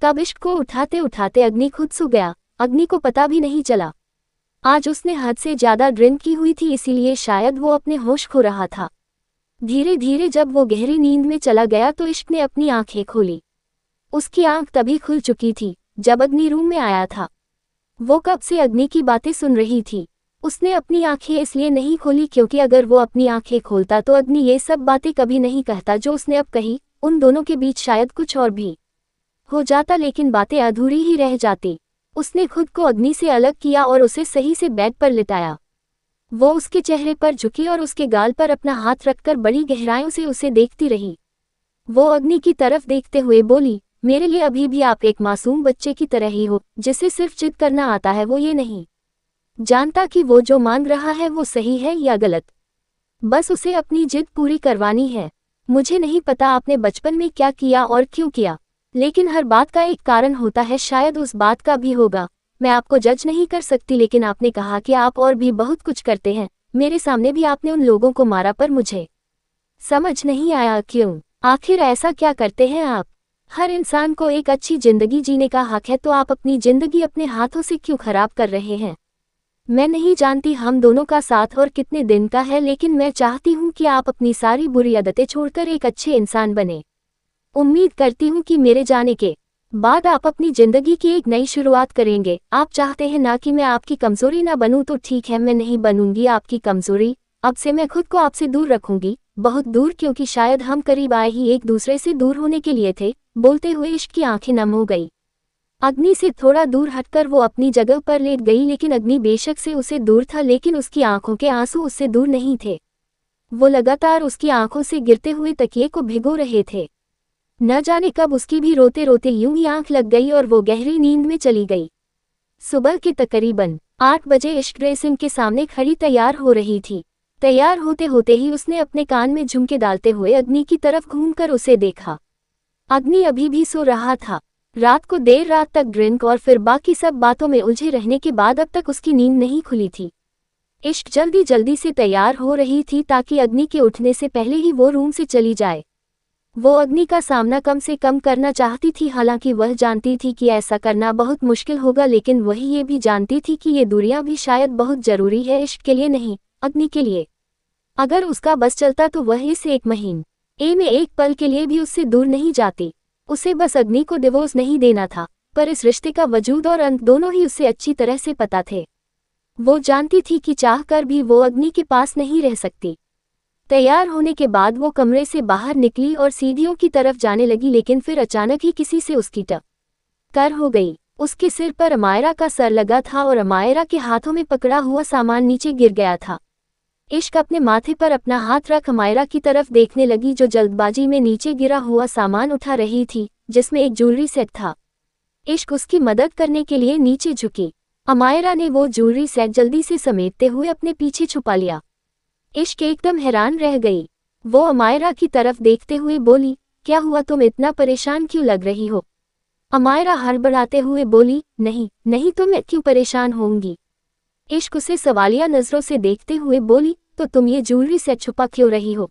तब इश्क को उठाते उठाते अग्नि खुद सो गया। अग्नि को पता भी नहीं चला। आज उसने हद से ज्यादा ड्रिंक की हुई थी इसीलिए शायद वो अपने होश खो रहा था। धीरे धीरे जब वो गहरी नींद में चला गया तो इश्क ने अपनी आंखें खोली। उसकी आंख तभी खुल चुकी थी जब अग्नि रूम में आया था। वो कब से अग्नि की बातें सुन रही थी। उसने अपनी आंखें इसलिए नहीं खोली क्योंकि अगर वो अपनी आंखें खोलता तो अग्नि ये सब बातें कभी नहीं कहता जो उसने अब कही। उन दोनों के बीच शायद कुछ और भी हो जाता, लेकिन बातें अधूरी ही रह जाती। उसने खुद को अग्नि से अलग किया और उसे सही से बेड पर लिटाया। वो उसके चेहरे पर झुकी और उसके गाल पर अपना हाथ रखकर बड़ी गहराइयों से उसे देखती रही। वो अग्नि की तरफ देखते हुए बोली, मेरे लिए अभी भी आप एक मासूम बच्चे की तरह ही हो जिसे सिर्फ जिद करना आता है। वो ये नहीं जानता कि वो जो मांग रहा है वो सही है या गलत, बस उसे अपनी जिद पूरी करवानी है। मुझे नहीं पता आपने बचपन में क्या किया और क्यों किया, लेकिन हर बात का एक कारण होता है, शायद उस बात का भी होगा। मैं आपको जज नहीं कर सकती, लेकिन आपने कहा कि आप और भी बहुत कुछ करते हैं। मेरे सामने भी आपने उन लोगों को मारा, पर मुझे समझ नहीं आया क्यों। आखिर ऐसा क्या करते हैं आप? हर इंसान को एक अच्छी जिंदगी जीने का हक है, तो आप अपनी जिंदगी अपने हाथों से क्यों खराब कर रहे हैं? मैं नहीं जानती हम दोनों का साथ और कितने दिन का है, लेकिन मैं चाहती हूँ कि आप अपनी सारी बुरी आदतें छोड़कर एक अच्छे इंसान बने। उम्मीद करती हूँ कि मेरे जाने के बाद आप अपनी जिंदगी की एक नई शुरुआत करेंगे। आप चाहते हैं ना कि मैं आपकी कमजोरी ना बनूं, तो ठीक है, मैं नहीं बनूंगी आपकी कमजोरी। अब से मैं खुद को आपसे दूर रखूंगी, बहुत दूर, क्योंकि शायद हम करीब आए ही एक दूसरे से दूर होने के लिए थे। बोलते हुए इश्क की आंखें नम हो गई। अग्नि से थोड़ा दूर हटकर वो अपनी जगह पर लेट गई, लेकिन अग्नि बेशक से उसे दूर था, लेकिन उसकी आंखों के आंसू उससे दूर नहीं थे। वो लगातार उसकी आंखों से गिरते हुए तकिए को भिगो रहे थे। न जाने कब उसकी भी रोते रोते यूं ही आंख लग गई और वो गहरी नींद में चली गई। सुबह के तकरीबन 8 बजे इश्क ड्रेसिंग के सामने खड़ी तैयार हो रही थी। तैयार होते होते ही उसने अपने कान में झुमके डालते हुए अग्नि की तरफ घूमकर उसे देखा। अग्नि अभी भी सो रहा था। रात को देर रात तक ड्रिंक और फिर बाकी सब बातों में उलझे रहने के बाद अब तक उसकी नींद नहीं खुली थी। इश्क जल्दी जल्दी से तैयार हो रही थी ताकि अग्नि के उठने से पहले ही वो रूम से चली जाए। वो अग्नि का सामना कम से कम करना चाहती थी, हालांकि वह जानती थी कि ऐसा करना बहुत मुश्किल होगा, लेकिन वही ये भी जानती थी कि ये दूरियां भी शायद बहुत जरूरी है, इश्क के लिए नहीं, अग्नि के लिए। अगर उसका बस चलता तो वह इस एक महीने में एक पल के लिए भी उससे दूर नहीं जाती। उसे बस अग्नि को डिवोर्स नहीं देना था, पर इस रिश्ते का वजूद और अंत दोनों ही उसे अच्छी तरह से पता थे। वो जानती थी कि चाह कर भी वो अग्नि के पास नहीं रह सकती। तैयार होने के बाद वो कमरे से बाहर निकली और सीढ़ियों की तरफ जाने लगी, लेकिन फिर अचानक ही किसी से उसकी टक्कर हो गई। उसके सिर पर अमायरा का सर लगा था और अमायरा के हाथों में पकड़ा हुआ सामान नीचे गिर गया था। इश्क अपने माथे पर अपना हाथ रख अमायरा की तरफ देखने लगी, जो जल्दबाजी में नीचे गिरा हुआ सामान उठा रही थी, जिसमें एक ज्वेलरी सेट था। इश्क उसकी मदद करने के लिए नीचे झुकी। अमायरा ने वो ज्वेलरी सेट जल्दी से समेटते हुए अपने पीछे छुपा लिया। इश्क एकदम हैरान रह गई। वो अमायरा की तरफ देखते हुए बोली, क्या हुआ, तुम इतना परेशान क्यों लग रही हो? अमायरा हड़बड़ाते हुए बोली, नहीं नहीं, तो मैं क्यों परेशान होंगी? इश्क उसे सवालिया नजरों से देखते हुए बोली, तो तुम ये ज्वेलरी सेट छुपा क्यों रही हो?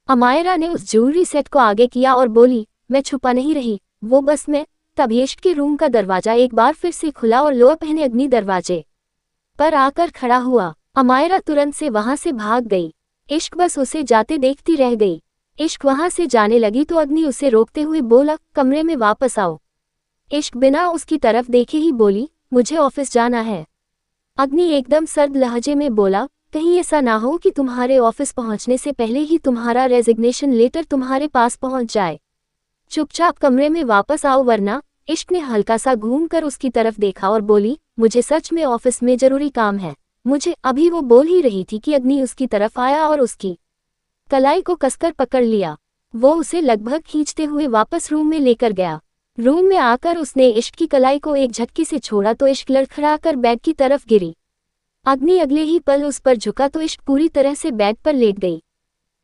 अमायरा ने उस ज्वेलरी सेट को आगे किया और बोली, मैं छुपा नहीं रही, वो बस मैं। तभी इश्क के रूम का दरवाजा एक बार फिर से खुला और लोअर पहने अग्नि दरवाजे पर आकर खड़ा हुआ। अमायरा तुरंत से वहां से भाग गई। इश्क बस उसे जाते देखती रह गई। इश्क वहां से जाने लगी तो अग्नि उसे रोकते हुए बोला, कमरे में वापस आओ। इश्क बिना उसकी तरफ देखे ही बोली, मुझे ऑफिस जाना है। अग्नि एकदम सर्द लहजे में बोला, कहीं ऐसा ना हो कि तुम्हारे ऑफिस पहुंचने से पहले ही तुम्हारा रेजिग्नेशन लेटर तुम्हारे पास पहुंच जाए। चुपचाप कमरे में वापस आओ वरना। इश्क ने हल्का सा घूमकर उसकी तरफ देखा और बोली, मुझे सच में ऑफिस में जरूरी काम है, मुझे। अभी वो बोल ही रही थी कि अग्नि उसकी तरफ आया और उसकी कलाई को कसकर पकड़ लिया। वो उसे लगभग खींचते हुए वापस रूम में लेकर गया। रूम में आकर उसने इश्क की कलाई को एक झटके से छोड़ा तो इश्क लड़खड़ाकर बेड की तरफ गिरी। अग्नि अगले ही पल उस पर झुका तो इश्क पूरी तरह से बेड पर लेट गई।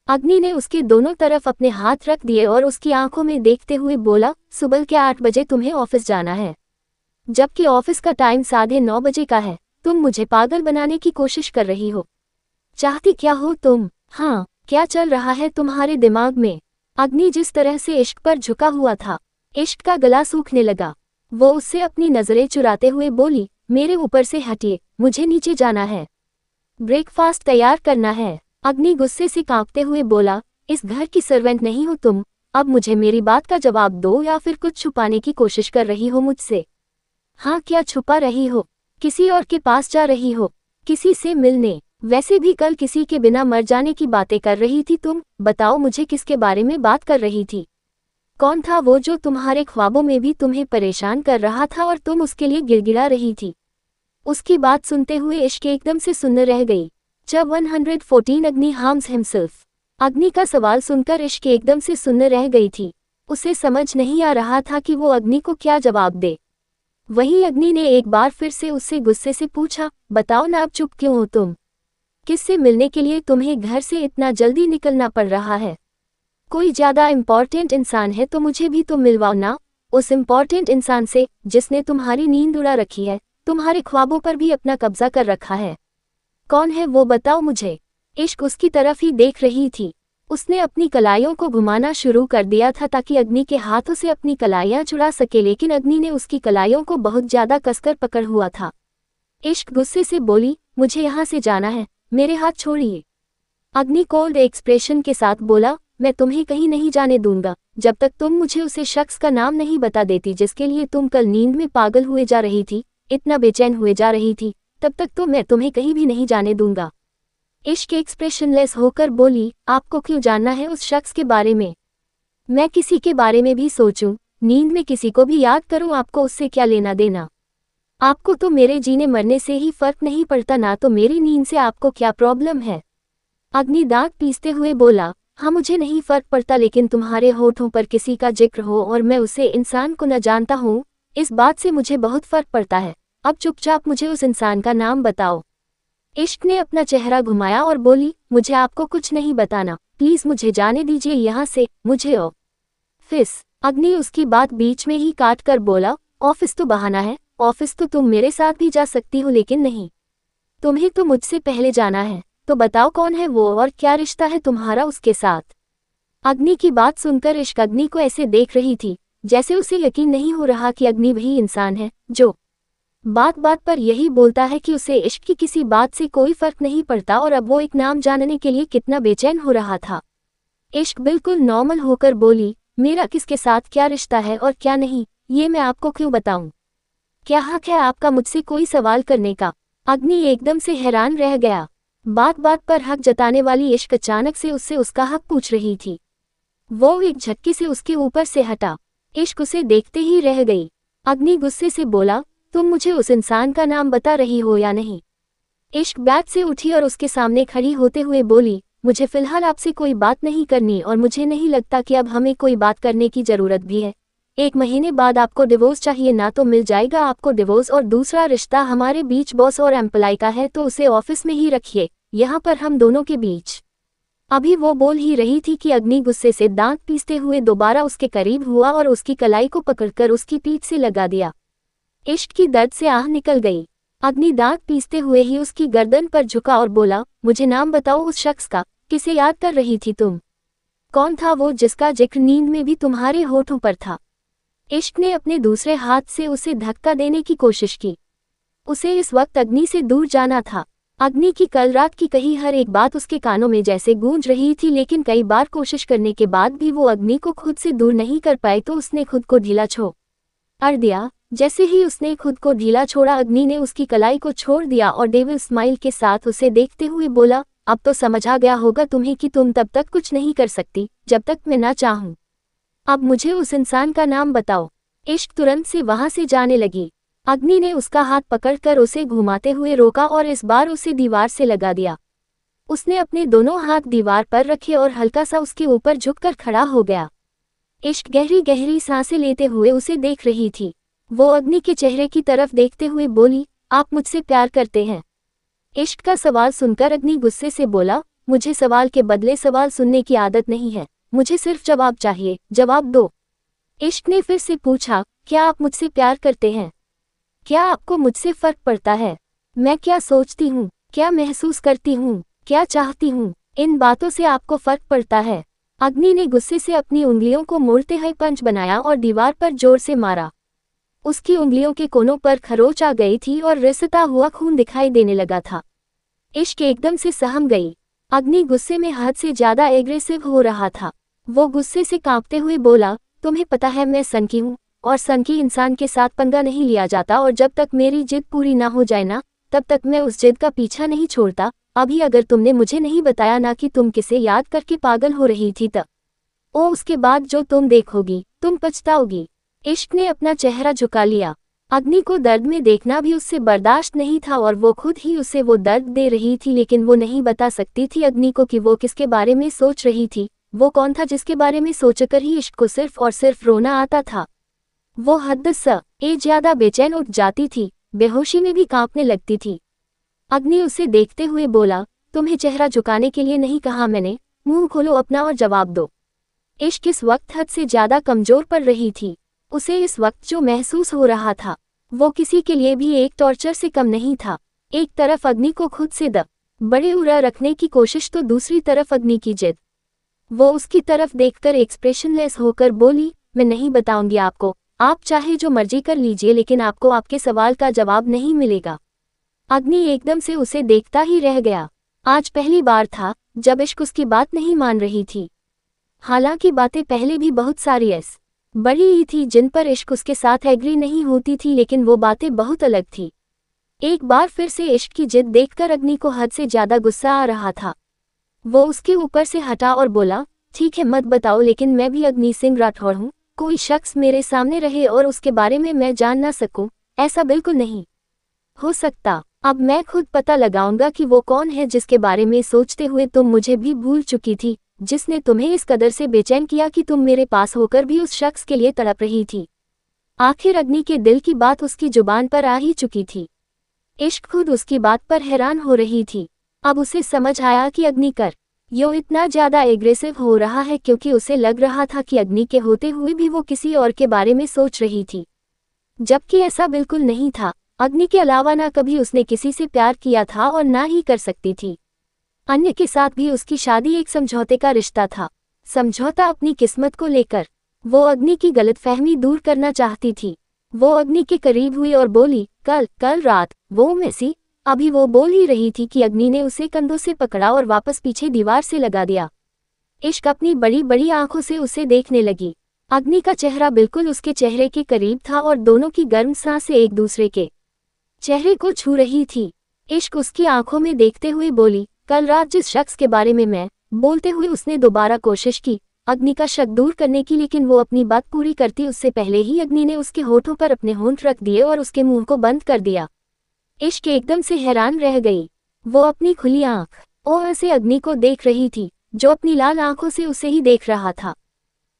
अग्नि ने उसके दोनों तरफ अपने हाथ रख दिए और उसकी आंखों में देखते हुए बोला, सुबह के 8 बजे तुम्हें ऑफिस जाना है, जबकि ऑफिस का टाइम 9:30 बजे का है। तुम मुझे पागल बनाने की कोशिश कर रही हो। चाहती क्या हो तुम? हाँ, क्या चल रहा है तुम्हारे दिमाग में? अग्नि जिस तरह से इश्क पर झुका हुआ था, इश्क का गला सूखने लगा। वो उससे अपनी नजरें चुराते हुए बोली, मेरे ऊपर से हटिए, मुझे नीचे जाना है, ब्रेकफास्ट तैयार करना है। अग्नि गुस्से से कांपते हुए बोला, इस घर की सर्वेंट नहीं हो तुम, अब मुझे मेरी बात का जवाब दो या फिर कुछ छुपाने की कोशिश कर रही हो मुझसे? हाँ, क्या छुपा रही हो? किसी और के पास जा रही हो? किसी से मिलने? वैसे भी कल किसी के बिना मर जाने की बातें कर रही थी तुम। बताओ मुझे, किसके बारे में बात कर रही थी? कौन था वो जो तुम्हारे ख्वाबों में भी तुम्हें परेशान कर रहा था और तुम उसके लिए गिड़गिड़ा रही थी? उसकी बात सुनते हुए इश्क एकदम से सुन्न रह गई। जब 114 अग्नि हार्म्स हिमसेल्फ। अग्नि का सवाल सुनकर इश्क एकदम से सुन्न रह गई थी। उसे समझ नहीं आ रहा था कि वो अग्नि को क्या जवाब दे। वहीं अग्नि ने एक बार फिर से उससे गुस्से से पूछा, बताओ ना, अब चुप क्यों हो तुम? किससे मिलने के लिए तुम्हें घर से इतना जल्दी निकलना पड़ रहा है? कोई ज्यादा इम्पोर्टेंट इंसान है तो मुझे भी तो मिलवाओ ना, उस इम्पोर्टेंट इंसान से जिसने तुम्हारी नींद उड़ा रखी है, तुम्हारे ख्वाबों पर भी अपना कब्जा कर रखा है। कौन है वो, बताओ मुझे। इश्क उसकी तरफ ही देख रही थी। उसने अपनी कलाइयों को घुमाना शुरू कर दिया था ताकि अग्नि के हाथों से अपनी कलाइयां छुड़ा सके, लेकिन अग्नि ने उसकी कलाइयों को बहुत ज्यादा कसकर पकड़ हुआ था। इश्क गुस्से से बोली, मुझे यहाँ से जाना है, मेरे हाथ छोड़िए। अग्नि कोल्ड एक्सप्रेशन के साथ बोला, मैं तुम्हें कहीं नहीं जाने दूंगा जब तक तुम मुझे उसे शख्स का नाम नहीं बता देती जिसके लिए तुम कल नींद में पागल हुए जा रही थी, इतना बेचैन हुए जा रही थी, तब तक तो मैं तुम्हें कहीं भी नहीं जाने दूंगा। इश्क एक्सप्रेशनलेस होकर बोली, आपको क्यों जानना है उस शख्स के बारे में? मैं किसी के बारे में भी सोचूं, नींद में किसी को भी याद करूं, आपको उससे क्या लेना देना? आपको तो मेरे जीने मरने से ही फर्क नहीं पड़ता ना, तो मेरी नींद से आपको क्या प्रॉब्लम है? अग्नि दांत पीसते हुए बोला, हाँ मुझे नहीं फर्क पड़ता, लेकिन तुम्हारे होठों पर किसी का जिक्र हो और मैं उसे इंसान को न जानता हूँ, इस बात से मुझे बहुत फर्क पड़ता है। अब चुपचाप मुझे उस इंसान का नाम बताओ। इश्क ने अपना चेहरा घुमाया और बोली, मुझे आपको कुछ नहीं बताना, प्लीज मुझे जाने दीजिए यहाँ से, मुझे ऑफिस। अग्नि उसकी बात बीच में ही काट कर बोला, ऑफिस तो बहाना है, ऑफिस तो तुम मेरे साथ भी जा सकती हो, लेकिन नहीं, तुम्हें तो मुझसे पहले जाना है। तो बताओ कौन है वो और क्या रिश्ता है तुम्हारा उसके साथ। अग्नि की बात सुनकर इश्क अग्नि को ऐसे देख रही थी जैसे उसे यकीन नहीं हो रहा कि अग्नि वही इंसान है जो बात बात पर यही बोलता है कि उसे इश्क की किसी बात से कोई फर्क नहीं पड़ता, और अब वो एक नाम जानने के लिए कितना बेचैन हो रहा था। इश्क बिल्कुल नॉर्मल होकर बोली, मेरा किसके साथ क्या रिश्ता है और क्या नहीं, ये मैं आपको क्यों बताऊं? क्या हक है आपका मुझसे कोई सवाल करने का? अग्नि एकदम से हैरान रह गया। बात बात पर हक जताने वाली इश्क अचानक से उससे उसका हक पूछ रही थी। वो एक झटके से उसके ऊपर से हटा। इश्क उसे देखते ही रह गई। अग्नि गुस्से से बोला, तुम मुझे उस इंसान का नाम बता रही हो या नहीं? इश्क बैठ से उठी और उसके सामने खड़ी होते हुए बोली, मुझे फिलहाल आपसे कोई बात नहीं करनी और मुझे नहीं लगता कि अब हमें कोई बात करने की जरूरत भी है। 1 महीने बाद आपको डिवोर्स चाहिए ना तो मिल जाएगा आपको डिवोर्स, और दूसरा रिश्ता हमारे बीच बॉस और एम्प्लॉय का है तो उसे ऑफिस में ही रखिए, यहाँ पर हम दोनों के बीच। अभी वो बोल ही रही थी कि अग्नि गुस्से से दांत पीसते हुए दोबारा उसके करीब हुआ और उसकी कलाई को पकड़कर उसकी पीठ से लगा दिया। इश्क की दर्द से आह निकल गई। अग्नि दांत पीसते हुए ही उसकी गर्दन पर झुका और बोला, मुझे नाम बताओ उस शख्स का, किसे याद कर रही थी तुम? कौन था वो जिसका जिक्र नींद में भी तुम्हारे होठों पर था? इश्क ने अपने दूसरे हाथ से उसे धक्का देने की कोशिश की। उसे इस वक्त अग्नि से दूर जाना था। अग्नि की कल रात की कही हर एक बात उसके कानों में जैसे गूंज रही थी, लेकिन कई बार कोशिश करने के बाद भी वो अग्नि को खुद से दूर नहीं कर पाई, तो उसने खुद को ढीला छोड़ दिया। जैसे ही उसने खुद को ढीला छोड़ा, अग्नि ने उसकी कलाई को छोड़ दिया और डेविल स्माइल के साथ उसे देखते हुए बोला, अब तो समझ आ गया होगा तुम्हें कि तुम तब तक कुछ नहीं कर सकती जब तक मैं ना चाहूं। अब मुझे उस इंसान का नाम बताओ। इश्क तुरंत से वहां से जाने लगी। अग्नि ने उसका हाथ पकड़कर उसे घुमाते हुए रोका और इस बार उसे दीवार से लगा दिया। उसने अपने दोनों हाथ दीवार पर रखे और हल्का सा उसके ऊपर झुककर खड़ा हो गया। इश्क गहरी गहरी सांसें लेते हुए उसे देख रही थी। वो अग्नि के चेहरे की तरफ देखते हुए बोली, आप मुझसे प्यार करते हैं? इश्क का सवाल सुनकर अग्नि गुस्से से बोला, मुझे सवाल के बदले सवाल सुनने की आदत नहीं है, मुझे सिर्फ जवाब चाहिए, जवाब दो। इश्क ने फिर से पूछा, क्या आप मुझसे प्यार करते हैं? क्या आपको मुझसे फर्क पड़ता है? मैं क्या सोचती हूँ, क्या महसूस करती हूँ, क्या चाहती हूँ, इन बातों से आपको फर्क पड़ता है? अग्नि ने गुस्से से अपनी उंगलियों को मोड़ते हुए पंच बनाया और दीवार पर जोर से मारा। उसकी उंगलियों के कोनों पर खरोंच आ गई थी और रिसता हुआ खून दिखाई देने लगा था। इश्क एकदम से सहम गई। अग्नि गुस्से में हद से ज्यादा एग्रेसिव हो रहा था। वो गुस्से से कांपते हुए बोला, तुम्हें पता है मैं सनकी हूँ, और सनकी इंसान के साथ पंगा नहीं लिया जाता, और जब तक मेरी जिद पूरी ना हो जाए ना, तब तक मैं उस जिद का पीछा नहीं छोड़ता। अभी अगर तुमने मुझे नहीं बताया ना कि तुम किसे याद करके पागल हो रही थी तब उसके बाद जो तुम देखोगी तुम पछताओगी। इश्क ने अपना चेहरा झुका लिया। अग्नि को दर्द में देखना भी उससे बर्दाश्त नहीं था और वो खुद ही उसे वो दर्द दे रही थी, लेकिन वो नहीं बता सकती थी अग्नि को कि वो किसके बारे में सोच रही थी। वो कौन था जिसके बारे में सोचकर ही इश्क को सिर्फ और सिर्फ रोना आता था। वो हद से ज्यादा बेचैन उठ जाती थी, बेहोशी में भी कांपने लगती थी। अग्नि उसे देखते हुए बोला, तुम्हें चेहरा झुकाने के लिए नहीं कहा मैंने, मुंह खोलो अपना और जवाब दो। इश्क इस वक्त हद से ज्यादा कमजोर पड़ रही थी। उसे इस वक्त जो महसूस हो रहा था वो किसी के लिए भी एक टॉर्चर से कम नहीं था। एक तरफ अग्नि को खुद से बड़े उड़ा रखने की कोशिश, तो दूसरी तरफ अग्नि की जिद। वो उसकी तरफ देखकर एक्सप्रेशनलेस होकर बोली, मैं नहीं बताऊंगी आपको, आप चाहे जो मर्जी कर लीजिए, लेकिन आपको आपके सवाल का जवाब नहीं मिलेगा। अग्नि एकदम से उसे देखता ही रह गया। आज पहली बार था जब इश्क उसकी बात नहीं मान रही थी। हालांकि बातें पहले भी बहुत सारी बड़ी ही थी जिन पर इश्क उसके साथ एग्री नहीं होती थी, लेकिन वो बातें बहुत अलग थी। एक बार फिर से इश्क की जिद देखकर अग्नि को हद से ज्यादा गुस्सा आ रहा था। वो उसके ऊपर से हटा और बोला, ठीक है मत बताओ, लेकिन मैं भी अग्नि सिंह राठौड़ हूँ। कोई शख्स मेरे सामने रहे और उसके बारे में मैं जान ना सकूं, ऐसा बिल्कुल नहीं हो सकता। अब मैं खुद पता लगाऊंगा कि वो कौन है जिसके बारे में सोचते हुए तुम मुझे भी भूल चुकी थी, जिसने तुम्हें इस कदर से बेचैन किया कि तुम मेरे पास होकर भी उस शख्स के लिए तड़प रही थी। आखिर अग्नि के दिल की बात उसकी जुबान पर आ ही चुकी थी। इश्क खुद उसकी बात पर हैरान हो रही थी। अब उसे समझ आया कि अग्नि कर यो इतना ज्यादा एग्रेसिव हो रहा है क्योंकि उसे लग रहा था कि अग्नि के होते हुए भी वो किसी और के बारे में सोच रही थी, जबकि ऐसा बिल्कुल नहीं था। अग्नि के अलावा ना कभी उसने किसी से प्यार किया था और ना ही कर सकती थी। अन्य के साथ भी उसकी शादी एक समझौते का रिश्ता था, समझौता अपनी किस्मत को लेकर। वो अग्नि की गलतफहमी दूर करना चाहती थी। वो अग्नि के करीब हुई और बोली, कल रात वो मेसी। अभी वो बोल ही रही थी कि अग्नि ने उसे कंधों से पकड़ा और वापस पीछे दीवार से लगा दिया। इश्क अपनी बड़ी बड़ी आंखों से उसे देखने लगी। अग्नि का चेहरा बिल्कुल उसके चेहरे के करीब था और दोनों की गर्म सांसें एक दूसरे के चेहरे को छू रही थी। इश्क उसकी आंखों में देखते हुए बोली, कल रात जिस शख्स के बारे में मैं बोलते हुए उसने दोबारा कोशिश की अग्नि का शक दूर करने की, लेकिन वो अपनी बात पूरी करती उससे पहले ही अग्नि ने उसके होठों पर अपने होंठ रख दिए और उसके मुंह को बंद कर दिया। इश्क एकदम से हैरान रह गई। वो अपनी खुली आंख और से अग्नि को देख रही थी, जो अपनी लाल आंखों से उसे ही देख रहा था।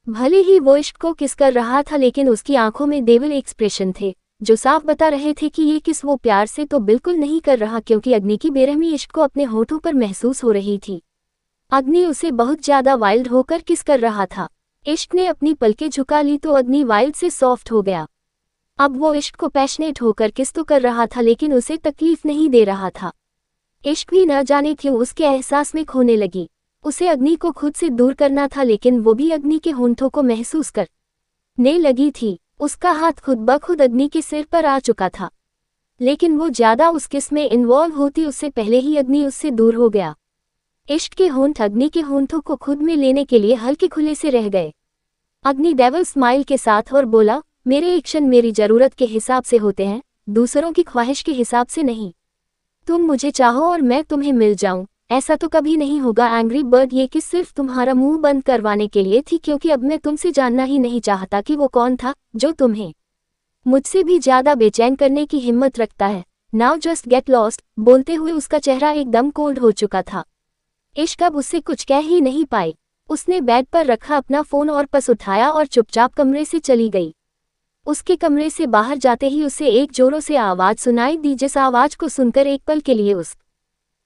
भले ही वो इश्क को किस कर रहा था, लेकिन उसकी आंखों में डेविल एक्सप्रेशन थे जो साफ बता रहे थे कि ये किस वो प्यार से तो बिल्कुल नहीं कर रहा, क्योंकि अग्नि की बेरहमी इश्क को अपने होठों पर महसूस हो रही थी। अग्नि उसे बहुत ज्यादा वाइल्ड होकर किस कर रहा था। इश्क ने अपनी पलकें झुका ली तो अग्नि वाइल्ड से सॉफ्ट हो गया। अब वो इश्क को पैशनेट होकर किस तो कर रहा था, लेकिन उसे तकलीफ नहीं दे रहा था। इश्क भी न जाने क्यों उसके एहसास में खोने लगी। उसे अग्नि को खुद से दूर करना था, लेकिन वो भी अग्नि के होंठों को महसूस करने लगी थी। उसका हाथ खुद ब खुद अग्नि के सिर पर आ चुका था, लेकिन वो ज्यादा उस किस में इन्वॉल्व होती उससे पहले ही अग्नि उससे दूर हो गया। इश्क के होंठ अग्नि के होंठों को खुद में लेने के लिए हल्के खुले से रह गए। अग्नि डेविल स्माइल के साथ और बोला, मेरे एक्शन मेरी जरूरत के हिसाब से होते हैं, दूसरों की ख्वाहिश के हिसाब से नहीं। तुम मुझे चाहो और मैं तुम्हें मिल जाऊं, ऐसा तो कभी नहीं होगा एंग्री बर्ड। ये किस सिर्फ तुम्हारा मुंह बंद करवाने के लिए थी, क्योंकि अब मैं तुमसे जानना ही नहीं चाहता कि वो कौन था जो तुम्हें मुझसे भी ज्यादा बेचैन करने की हिम्मत रखता है। Now just get lost. बोलते हुए उसका चेहरा एकदम कोल्ड हो चुका था। इश्क अब उससे कुछ कह ही नहीं पाई। उसने बेड पर रखा अपना फोन और पर्स उठाया और चुपचाप कमरे से चली गई। उसके कमरे से बाहर जाते ही उसे एक जोरों से आवाज सुनाई दी, जिस आवाज को सुनकर एक पल के लिए उस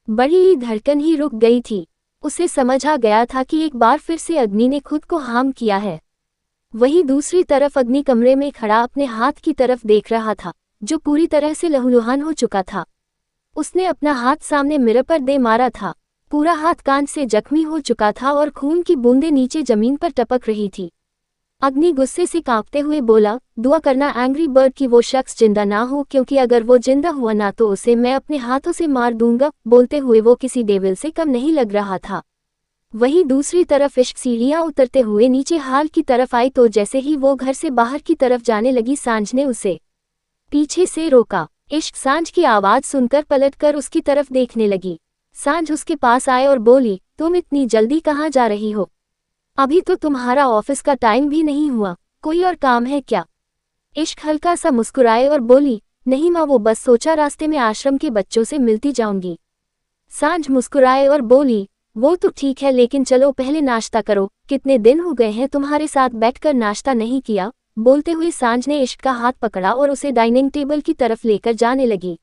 बड़ी ही धड़कन ही रुक गई थी। उसे समझ आ गया था कि एक बार फिर से अग्नि ने खुद को हार्म किया है। वहीं दूसरी तरफ अग्नि कमरे में खड़ा अपने हाथ की तरफ देख रहा था, जो पूरी तरह से लहूलुहान हो चुका था। उसने अपना हाथ सामने मिरर पर दे मारा था। पूरा हाथ कांच से जख्मी हो चुका था और खून की बूंदें नीचे जमीन पर टपक रही थी। अग्नि गुस्से से कांपते हुए बोला, दुआ करना एंग्री बर्ड कि वो शख्स जिंदा ना हो, क्योंकि अगर वो जिंदा हुआ ना तो उसे मैं अपने हाथों से मार दूंगा। बोलते हुए वो किसी डेविल से कम नहीं लग रहा था। वहीं दूसरी तरफ इश्क सीढ़ियां उतरते हुए नीचे हाल की तरफ आई तो जैसे ही वो घर से बाहर की तरफ जाने लगी, सांझ ने उसे पीछे से रोका। इश्क सांझ की आवाज सुनकर पलटकर उसकी तरफ देखने लगी। सांझ उसके पास आए और बोली, तुम इतनी जल्दी कहाँ जा रही हो? अभी तो तुम्हारा ऑफिस का टाइम भी नहीं हुआ, कोई और काम है क्या? इश्क हल्का सा मुस्कुराए और बोली, नहीं माँ, वो बस सोचा रास्ते में आश्रम के बच्चों से मिलती जाऊंगी। सांझ मुस्कुराए और बोली, वो तो ठीक है, लेकिन चलो पहले नाश्ता करो, कितने दिन हो गए हैं तुम्हारे साथ बैठकर नाश्ता नहीं किया। बोलते हुए सांझ ने इश्क का हाथ पकड़ा और उसे डाइनिंग टेबल की तरफ लेकर जाने लगी।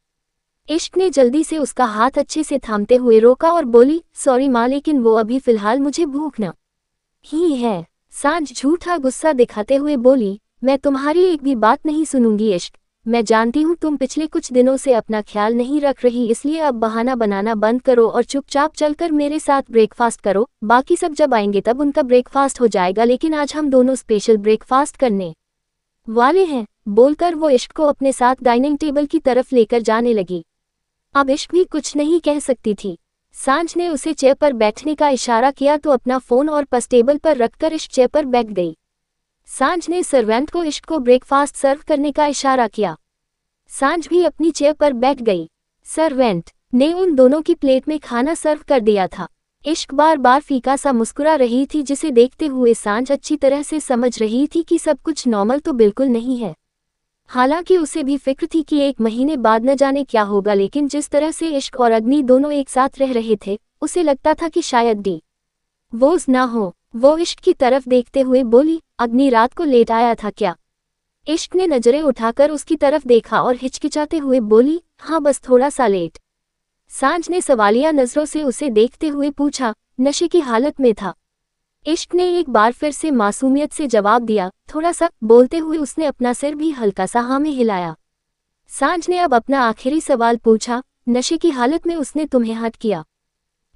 इश्क ने जल्दी से उसका हाथ अच्छे से थामते हुए रोका और बोली, सॉरी माँ, लेकिन वो अभी फिलहाल मुझे भूख न ही है। सांझ झूठा गुस्सा दिखाते हुए बोली, मैं तुम्हारी एक भी बात नहीं सुनूंगी इश्क। मैं जानती हूँ तुम पिछले कुछ दिनों से अपना ख्याल नहीं रख रही, इसलिए अब बहाना बनाना बंद करो और चुपचाप चलकर मेरे साथ ब्रेकफास्ट करो। बाकी सब जब आएंगे तब उनका ब्रेकफास्ट हो जाएगा, लेकिन आज हम दोनों स्पेशल ब्रेकफास्ट करने वाले हैं। बोलकर वो इश्क को अपने साथ डाइनिंग टेबल की तरफ लेकर जाने लगी। अब इश्क भी कुछ नहीं कह सकती थी। सांझ ने उसे चेयर पर बैठने का इशारा किया तो अपना फोन और पर्स टेबल पर रखकर इश्क चेयर पर बैठ गई। सांझ ने सर्वेंट को इश्क को ब्रेकफास्ट सर्व करने का इशारा किया। सांझ भी अपनी चेयर पर बैठ गई। सर्वेंट ने उन दोनों की प्लेट में खाना सर्व कर दिया था। इश्क बार बार फीका सा मुस्कुरा रही थी, जिसे देखते हुए सांझ अच्छी तरह से समझ रही थी कि सब कुछ नॉर्मल तो बिल्कुल नहीं है। हालांकि उसे भी फिक्र थी कि 1 महीने बाद न जाने क्या होगा, लेकिन जिस तरह से इश्क और अग्नि दोनों एक साथ रह रहे थे, उसे लगता था कि शायद डिवोर्स ना हो। वो इश्क की तरफ देखते हुए बोली, अग्नि रात को लेट आया था क्या? इश्क ने नजरें उठाकर उसकी तरफ देखा और हिचकिचाते हुए बोली, हाँ बस थोड़ा सा लेट। सांझ ने सवालिया नजरों से उसे देखते हुए पूछा, नशे की हालत में था? इश्क ने एक बार फिर से मासूमियत से जवाब दिया, थोड़ा सा। बोलते हुए उसने अपना सिर भी हल्का सा हाँ में हिलाया। सांझ ने अब अपना आखिरी सवाल पूछा, नशे की हालत में उसने तुम्हें हर्ट किया?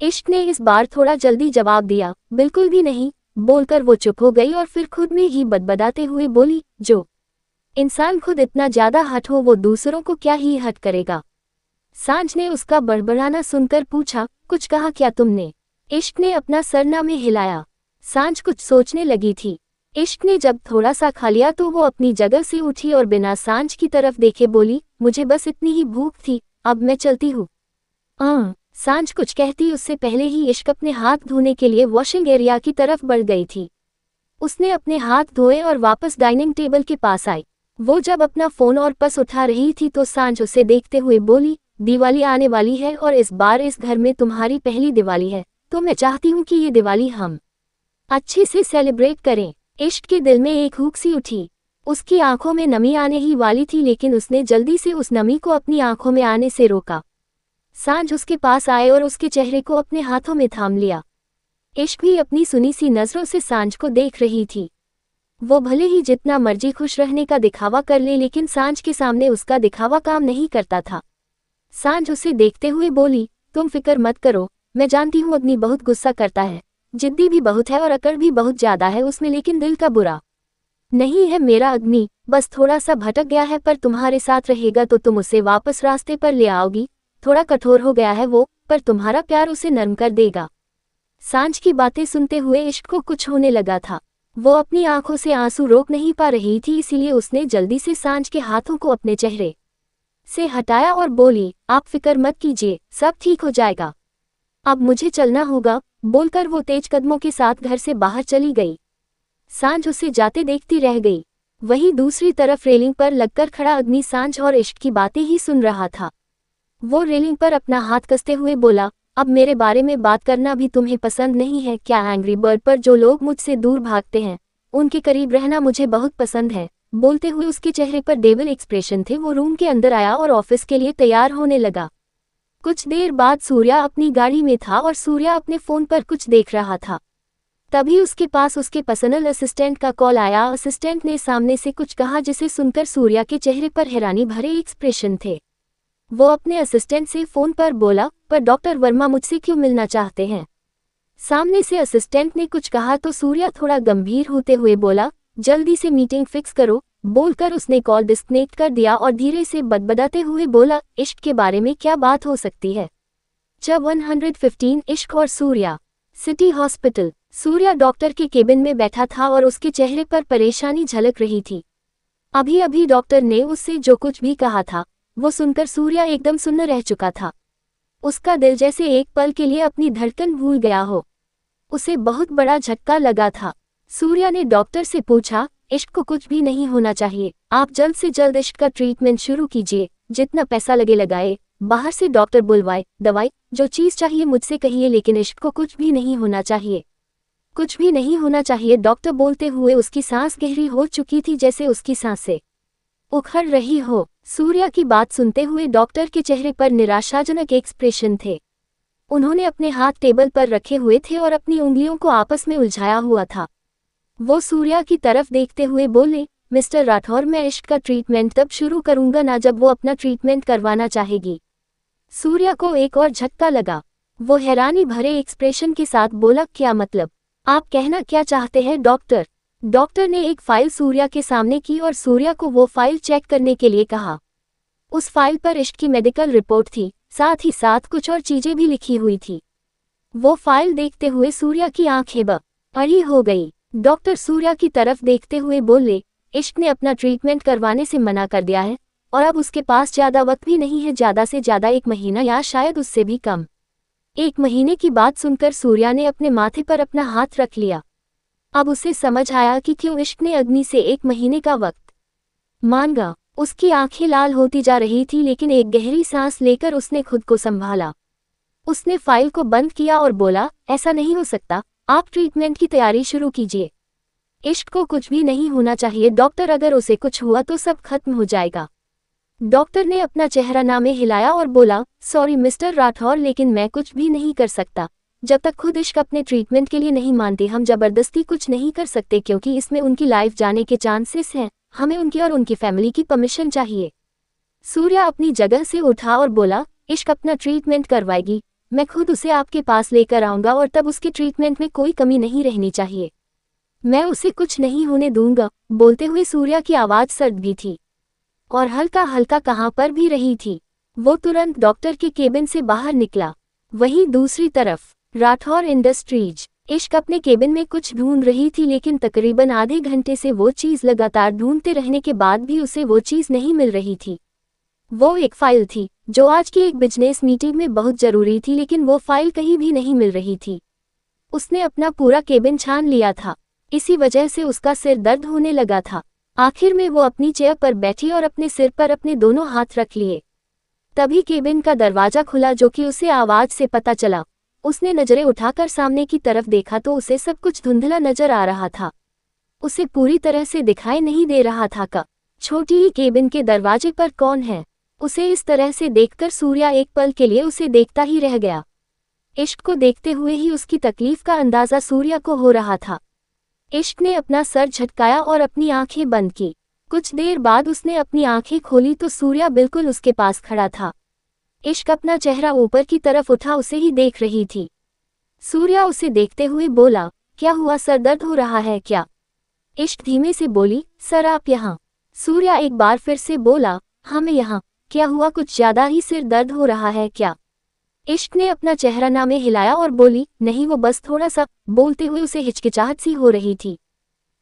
इश्क ने इस बार थोड़ा जल्दी जवाब दिया, बिल्कुल भी नहीं। बोलकर वो चुप हो गई और फिर खुद में ही बदबदाते हुए बोली, जो इंसान खुद इतना ज्यादा हट हो वो दूसरों को क्या ही हट करेगा। सांझ ने उसका बड़बड़ाना सुनकर पूछा, कुछ कहा क्या तुमने? इश्क ने अपना सरना में हिलाया। सांझ कुछ सोचने लगी थी। इश्क ने जब थोड़ा सा खा लिया तो वो अपनी जगह से उठी और बिना सांझ की तरफ देखे बोली, मुझे बस इतनी ही भूख थी, अब मैं चलती हूँ। सांझ कुछ कहती उससे पहले ही इश्क अपने हाथ धोने के लिए वॉशिंग एरिया की तरफ बढ़ गई थी। उसने अपने हाथ धोए और वापस डाइनिंग टेबल के पास आई। वो जब अपना फोन और पर्स उठा रही थी तो सांझ उसे देखते हुए बोली, दिवाली आने वाली है और इस बार इस घर में तुम्हारी पहली दिवाली है, तो मैं चाहती हूँ कि ये दिवाली हम अच्छे से सेलिब्रेट करें। इश्क के दिल में एक हुक सी उठी। उसकी आंखों में नमी आने ही वाली थी, लेकिन उसने जल्दी से उस नमी को अपनी आंखों में आने से रोका। सांझ उसके पास आए और उसके चेहरे को अपने हाथों में थाम लिया। इश्क भी अपनी सुनी सी नजरों से सांझ को देख रही थी। वो भले ही जितना मर्जी खुश रहने का दिखावा कर ले, लेकिन सांझ के सामने उसका दिखावा काम नहीं करता था। सांझ उसे देखते हुए बोली, तुम फिक्र मत करो, मैं जानती हूँ अग्नि बहुत गुस्सा करता है, जिद्दी भी बहुत है और अकड़ भी बहुत ज्यादा है उसमें, लेकिन दिल का बुरा नहीं है मेरा अग्नि, बस थोड़ा सा भटक गया है, पर तुम्हारे साथ रहेगा तो तुम उसे वापस रास्ते पर ले आओगी। थोड़ा कठोर हो गया है वो, पर तुम्हारा प्यार उसे नरम कर देगा। सांझ की बातें सुनते हुए इश्क को कुछ होने लगा था। वो अपनी आंखों से आंसू रोक नहीं पा रही थी, इसीलिए उसने जल्दी से सांझ के हाथों को अपने चेहरे से हटाया और बोली, आप फिक्र मत कीजिए, सब ठीक हो जाएगा, अब मुझे चलना होगा। बोलकर वो तेज कदमों के साथ घर से बाहर चली गई। सांझ उसे जाते देखती रह गई। वहीं दूसरी तरफ रेलिंग पर लगकर खड़ा अग्नि सांझ और इश्क की बातें ही सुन रहा था। वो रेलिंग पर अपना हाथ कसते हुए बोला, अब मेरे बारे में बात करना भी तुम्हें पसंद नहीं है क्या? एंग्री बर्ड पर जो लोग मुझसे दूर भागते हैं, उनके करीब रहना मुझे बहुत पसंद है। बोलते हुए उसके चेहरे पर डेविल एक्सप्रेशन थे। वो रूम के अंदर आया और ऑफिस के लिए तैयार होने लगा। कुछ देर बाद सूर्या अपनी गाड़ी में था और सूर्या अपने फोन पर कुछ देख रहा था। तभी उसके पास उसके पर्सनल असिस्टेंट का कॉल आया। असिस्टेंट ने सामने से कुछ कहा, जिसे सुनकर सूर्या के चेहरे पर हैरानी भरे एक्सप्रेशन थे। वो अपने असिस्टेंट से फोन पर बोला, पर डॉक्टर वर्मा मुझसे क्यों मिलना चाहते हैं? सामने से असिस्टेंट ने कुछ कहा तो सूर्या थोड़ा गंभीर होते हुए बोला, जल्दी से मीटिंग फिक्स करो। बोलकर उसने कॉल डिस्कनेक्ट कर दिया और धीरे से बदबदाते हुए बोला, इश्क के बारे में क्या बात हो सकती है? जब 115 इश्क और Surya city hospital. Surya doctor के केबिन में बैठा था और उसके चेहरे पर परेशानी झलक रही थी। अभी अभी डॉक्टर ने उससे जो कुछ भी कहा था, वो सुनकर सूर्या एकदम सुन्न रह चुका था। उसका दिल जैसे एक पल के लिए अपनी धड़कन भूल गया हो। उसे बहुत बड़ा झटका लगा था। सूर्या ने डॉक्टर से पूछा, इश्क को कुछ भी नहीं होना चाहिए, आप जल्द से जल्द इश्क का ट्रीटमेंट शुरू कीजिए, जितना पैसा लगे लगाए, बाहर से डॉक्टर बुलवाए, दवाई जो चीज़ चाहिए मुझसे कहिए, लेकिन इश्क को कुछ भी नहीं होना चाहिए, कुछ भी नहीं होना चाहिए। डॉक्टर बोलते हुए उसकी सांस गहरी हो चुकी थी, जैसे उसकी सांसें उखड़ रही हो। सूर्या की बात सुनते हुए डॉक्टर के चेहरे पर निराशाजनक एक्सप्रेशन थे। उन्होंने अपने हाथ टेबल पर रखे हुए थे और अपनी उंगलियों को आपस में उलझाया हुआ था। वो सूर्या की तरफ देखते हुए बोले, मिस्टर राठौर, मैं इश्क का ट्रीटमेंट तब शुरू करूंगा ना जब वो अपना ट्रीटमेंट करवाना चाहेगी। सूर्या को एक और झटका लगा। वो हैरानी भरे एक्सप्रेशन के साथ बोला, क्या मतलब? आप कहना क्या चाहते हैं डॉक्टर? डॉक्टर ने एक फाइल सूर्या के सामने की और सूर्या को वो फाइल चेक करने के लिए कहा। उस फाइल पर इश्क की मेडिकल रिपोर्ट थी, साथ ही साथ कुछ और चीजें भी लिखी हुई थी। वो फाइल देखते हुए सूर्या की आंखें बड़ी हो गई। डॉक्टर सूर्या की तरफ देखते हुए बोले, इश्क ने अपना ट्रीटमेंट करवाने से मना कर दिया है और अब उसके पास ज्यादा वक्त भी नहीं है, ज्यादा से ज्यादा 1 महीना या शायद उससे भी कम। 1 महीने की बात सुनकर सूर्या ने अपने माथे पर अपना हाथ रख लिया। अब उसे समझ आया कि क्यों इश्क ने अग्नि से 1 महीने का वक्त मांगा। उसकी आंखें लाल होती जा रही थी, लेकिन एक गहरी सांस लेकर उसने खुद को संभाला। उसने फाइल को बंद किया और बोला, ऐसा नहीं हो सकता, आप ट्रीटमेंट की तैयारी शुरू कीजिए। इश्क को कुछ भी नहीं होना चाहिए डॉक्टर, अगर उसे कुछ हुआ तो सब खत्म हो जाएगा। डॉक्टर ने अपना चेहरा नामे हिलाया और बोला, सॉरी मिस्टर राठौर, लेकिन मैं कुछ भी नहीं कर सकता। जब तक खुद इश्क अपने ट्रीटमेंट के लिए नहीं मानते हम जबरदस्ती कुछ नहीं कर सकते, क्योंकि इसमें उनकी लाइफ जाने के चांसेस हैं। हमें उनकी और उनकी फैमिली की परमिशन चाहिए। सूर्या अपनी जगह से उठा और बोला, इश्क अपना ट्रीटमेंट करवाएगी, मैं खुद उसे आपके पास लेकर आऊंगा और तब उसके ट्रीटमेंट में कोई कमी नहीं रहनी चाहिए। मैं उसे कुछ नहीं होने दूंगा। बोलते हुए सूर्या की आवाज सर्द भी थी और हल्का हल्का कहां पर भी रही थी। वो तुरंत डॉक्टर के केबिन से बाहर निकला। वहीं दूसरी तरफ राठौर इंडस्ट्रीज, इश्क अपने केबिन में कुछ ढूंढ रही थी, लेकिन तकरीबन आधे घंटे से वो चीज लगातार ढूंढते रहने के बाद भी उसे वो चीज नहीं मिल रही थी। वो एक फाइल थी जो आज की एक बिजनेस मीटिंग में बहुत जरूरी थी, लेकिन वो फाइल कहीं भी नहीं मिल रही थी। उसने अपना पूरा केबिन छान लिया था, इसी वजह से उसका सिर दर्द होने लगा था। आखिर में वो अपनी चेयर पर बैठी और अपने सिर पर अपने दोनों हाथ रख लिए। तभी केबिन का दरवाजा खुला, जो कि उसे आवाज से पता चला। उसने नजरें उठाकर सामने की तरफ देखा तो उसे सब कुछ धुंधला नजर आ रहा था। उसे पूरी तरह से दिखाई नहीं दे रहा था कि छोटी ही केबिन के दरवाजे पर कौन है। उसे इस तरह से देखकर सूर्या एक पल के लिए उसे देखता ही रह गया। इश्क को देखते हुए ही उसकी तकलीफ का अंदाजा सूर्या को हो रहा था। इश्क ने अपना सर झटकाया और अपनी आंखें बंद की। कुछ देर बाद उसने अपनी आंखें खोली तो सूर्या बिल्कुल उसके पास खड़ा था। इश्क अपना चेहरा ऊपर की तरफ उठा उसे ही देख रही थी। सूर्या उसे देखते हुए बोला, क्या हुआ, सर दर्द हो रहा है क्या? इश्क धीमे से बोली, सर आप यहाँ? सूर्या एक बार फिर से बोला, हाँ मैं यहाँ। क्या हुआ, कुछ ज्यादा ही सिर दर्द हो रहा है क्या? इश्क ने अपना चेहरा नामे हिलाया और बोली, नहीं वो बस थोड़ा सा। बोलते हुए उसे हिचकिचाहट सी हो रही थी।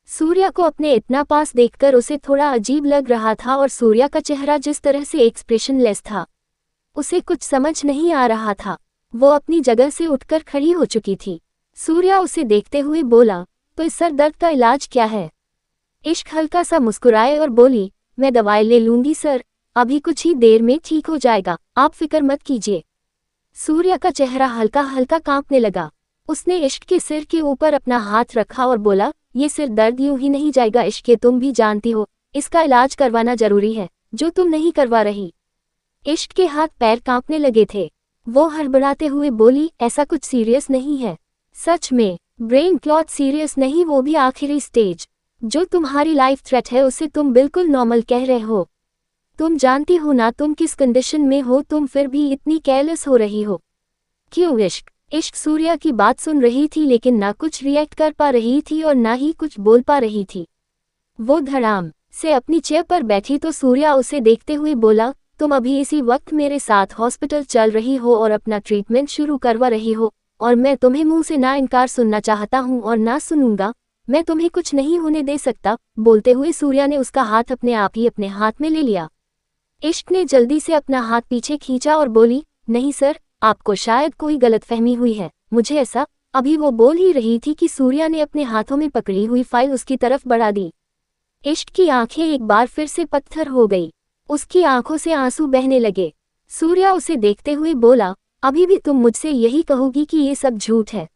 सूर्या को अपने इतना पास देखकर उसे थोड़ा अजीब लग रहा था और सूर्या का चेहरा जिस तरह से एक्सप्रेशनलेस था, उसे कुछ समझ नहीं आ रहा था। वो अपनी जगह से उठकर खड़ी हो चुकी थी। सूर्या उसे देखते हुए बोला, तो इस सर दर्द का इलाज क्या है? इश्क हल्का सा मुस्कुराए और बोली, मैं दवाई ले लूंगी सर, अभी कुछ ही देर में ठीक हो जाएगा, आप फिक्र मत कीजिए। सूर्या का चेहरा हल्का हल्का कांपने लगा। उसने इश्क के सिर के ऊपर अपना हाथ रखा और बोला, ये सिर दर्द यूं ही नहीं जाएगा इश्क, तुम भी जानती हो इसका इलाज करवाना जरूरी है, जो तुम नहीं करवा रही। इश्क के हाथ पैर कांपने लगे थे। वो हड़बड़ाते हुए बोली, ऐसा कुछ सीरियस नहीं है सच में? ब्रेन क्लॉट सीरियस नहीं, वो भी आखिरी स्टेज। जो तुम्हारी लाइफ थ्रेट है उसे तुम बिल्कुल नॉर्मल कह रहे हो। तुम जानती हो ना तुम किस कंडीशन में हो, तुम फिर भी इतनी केयरलेस हो रही हो क्यों? इश्क सूर्या की बात सुन रही थी, लेकिन ना कुछ रिएक्ट कर पा रही थी और ना ही कुछ बोल पा रही थी। वो धड़ाम से अपनी चेयर पर बैठी तो सूर्या उसे देखते हुए बोला, तुम अभी इसी वक्त मेरे साथ हॉस्पिटल चल रही हो और अपना ट्रीटमेंट शुरू करवा रही हो, और मैं तुम्हें मुंह से ना इनकार सुनना चाहता हूं और ना सुनूंगा। मैं तुम्हें कुछ नहीं होने दे सकता। बोलते हुए सूर्या ने उसका हाथ अपने आप ही अपने हाथ में ले लिया। इश्क ने जल्दी से अपना हाथ पीछे खींचा और बोली, नहीं सर, आपको शायद कोई गलतफहमी हुई है, मुझे ऐसा। अभी वो बोल ही रही थी कि सूर्या ने अपने हाथों में पकड़ी हुई फाइल उसकी तरफ बढ़ा दी। इश्क की आंखें एक बार फिर से पत्थर हो गई। उसकी आंखों से आंसू बहने लगे। सूर्या उसे देखते हुए बोला, अभी भी तुम मुझसे यही कहोगी कि ये सब झूठ है?